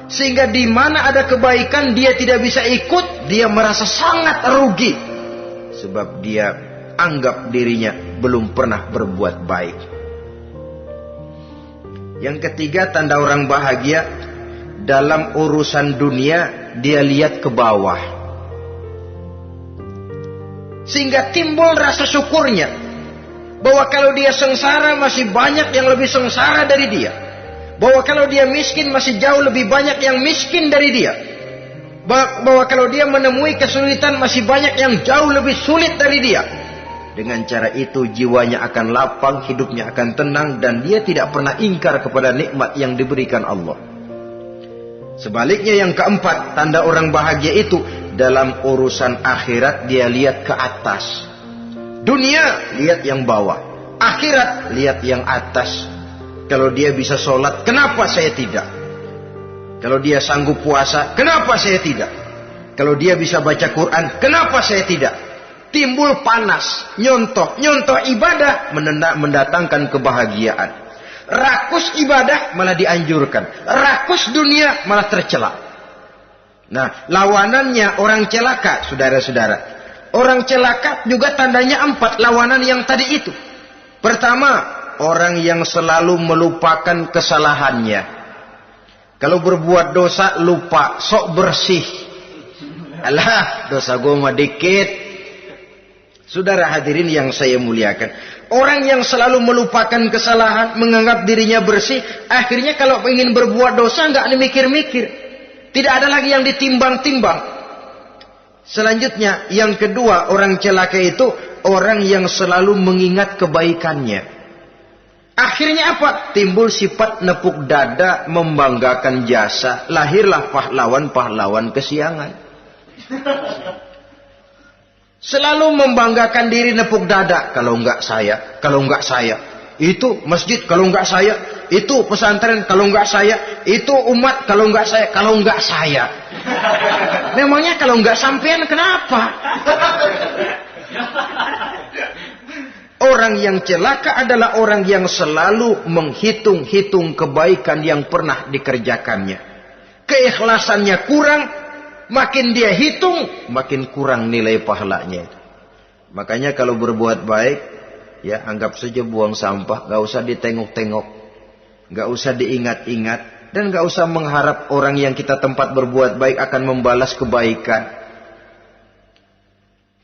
Sehingga di mana ada kebaikan, dia tidak bisa ikut. Dia merasa sangat rugi. Sebab dia anggap dirinya belum pernah berbuat baik. Yang ketiga, tanda orang bahagia. Dalam urusan dunia, dia lihat ke bawah. Sehingga timbul rasa syukurnya. Bahwa kalau dia sengsara masih banyak yang lebih sengsara dari dia. Bahwa kalau dia miskin masih jauh lebih banyak yang miskin dari dia. Bahwa kalau dia menemui kesulitan masih banyak yang jauh lebih sulit dari dia. Dengan cara itu jiwanya akan lapang, hidupnya akan tenang, dan dia tidak pernah ingkar kepada nikmat yang diberikan Allah. Sebaliknya yang keempat, tanda orang bahagia itu dalam urusan akhirat dia lihat ke atas. Dunia, lihat yang bawah. Akhirat, lihat yang atas. Kalau dia bisa sholat, kenapa saya tidak? Kalau dia sanggup puasa, kenapa saya tidak? Kalau dia bisa baca Quran, kenapa saya tidak? Timbul panas, nyontoh ibadah mendatangkan kebahagiaan. Rakus ibadah malah dianjurkan. Rakus dunia malah tercela. Nah, lawanannya orang celaka, saudara-saudara. Orang celaka juga tandanya 4, lawanan yang tadi itu. Pertama, orang yang selalu melupakan kesalahannya. Kalau berbuat dosa lupa, sok bersih. Alah, dosa gue mah dikit. Saudara hadirin yang saya muliakan, orang yang selalu melupakan kesalahan, menganggap dirinya bersih, akhirnya kalau ingin berbuat dosa nggak dimikir-mikir. Tidak ada lagi yang ditimbang-timbang. Selanjutnya, yang kedua, orang celaka itu orang yang selalu mengingat kebaikannya. Akhirnya apa? Timbul sifat nepuk dada, membanggakan jasa. Lahirlah pahlawan-pahlawan kesiangan. Selalu membanggakan diri, nepuk dada. Kalau enggak saya, kalau enggak saya. Itu masjid, kalau enggak saya. Itu pesantren, kalau enggak saya. Itu umat, kalau enggak saya. Kalau enggak saya. Memangnya kalau enggak sampean kenapa? Orang yang celaka adalah orang yang selalu menghitung-hitung kebaikan yang pernah dikerjakannya. Keikhlasannya kurang, makin dia hitung, makin kurang nilai pahalanya. Makanya kalau berbuat baik, ya anggap saja buang sampah, gak usah ditengok-tengok, gak usah diingat-ingat, dan gak usah mengharap orang yang kita tempat berbuat baik akan membalas kebaikan.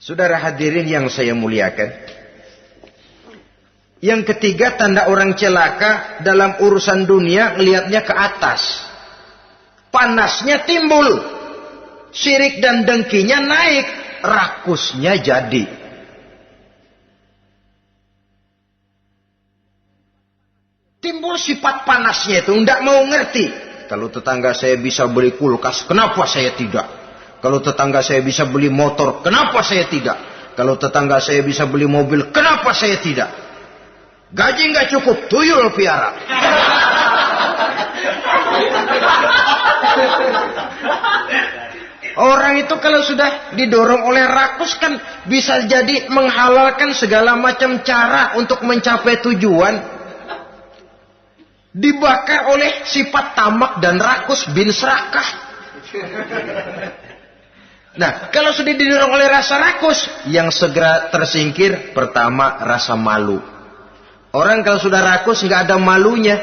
Saudara hadirin yang saya muliakan, yang ketiga tanda orang celaka dalam urusan dunia, melihatnya ke atas. Panasnya timbul, syirik dan dengkinya naik, rakusnya jadi. Timbul sifat panasnya itu, tidak mau ngerti. Kalau tetangga saya bisa beli kulkas, kenapa saya tidak? Kalau tetangga saya bisa beli motor, kenapa saya tidak? Kalau tetangga saya bisa beli mobil, kenapa saya tidak? Gaji nggak cukup, tuyul piara. Orang itu kalau sudah didorong oleh rakus kan bisa jadi menghalalkan segala macam cara untuk mencapai tujuan. Dibakar oleh sifat tamak dan rakus bin serakah. Nah, kalau sudah didorong oleh rasa rakus, yang segera tersingkir pertama rasa malu. Orang kalau sudah rakus nggak ada malunya,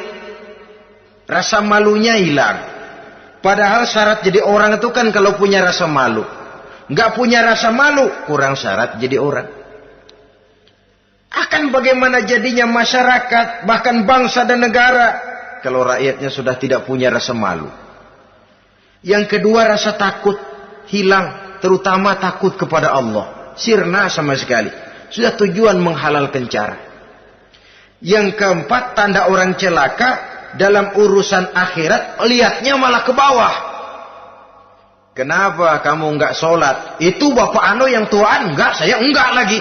rasa malunya hilang. Padahal syarat jadi orang itu kan kalau punya rasa malu. Nggak punya rasa malu, kurang syarat jadi orang. Akan bagaimana jadinya masyarakat, bahkan bangsa dan negara, kalau rakyatnya sudah tidak punya rasa malu. Yang kedua rasa takut hilang, terutama takut kepada Allah. Sirna sama sekali. Sudah tujuan menghalalkan cara. Yang keempat tanda orang celaka dalam urusan akhirat, lihatnya malah ke bawah. Kenapa kamu enggak sholat? Itu bapak anu yang tuaan, enggak, saya enggak lagi.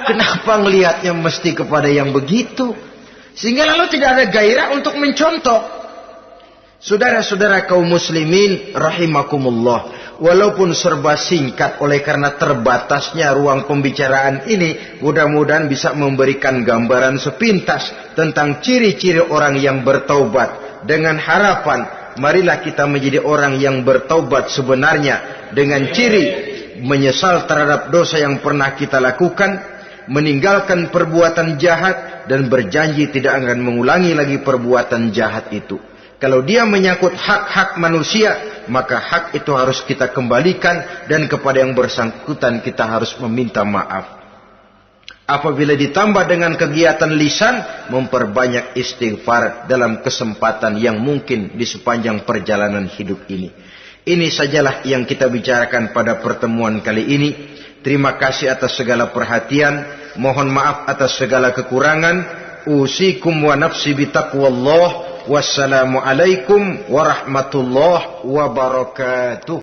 Kenapa ngelihatnya mesti kepada yang begitu? Sehingga lalu tidak ada gairah untuk mencontoh. Saudara-saudara kaum muslimin rahimakumullah, walaupun serba singkat oleh karena terbatasnya ruang pembicaraan ini, mudah-mudahan bisa memberikan gambaran sepintas tentang ciri-ciri orang yang bertaubat. Dengan harapan, marilah kita menjadi orang yang bertaubat sebenarnya, dengan ciri menyesal terhadap dosa yang pernah kita lakukan, meninggalkan perbuatan jahat, dan berjanji tidak akan mengulangi lagi perbuatan jahat itu. Kalau dia menyangkut hak-hak manusia, maka hak itu harus kita kembalikan, dan kepada yang bersangkutan kita harus meminta maaf. Apabila ditambah dengan kegiatan lisan, memperbanyak istighfar dalam kesempatan yang mungkin di sepanjang perjalanan hidup ini. Ini sajalah yang kita bicarakan pada pertemuan kali ini. Terima kasih atas segala perhatian. Mohon maaf atas segala kekurangan. Usikum wa nafsi bitaqwallah. Wassalamualaikum warahmatullahi wabarakatuh.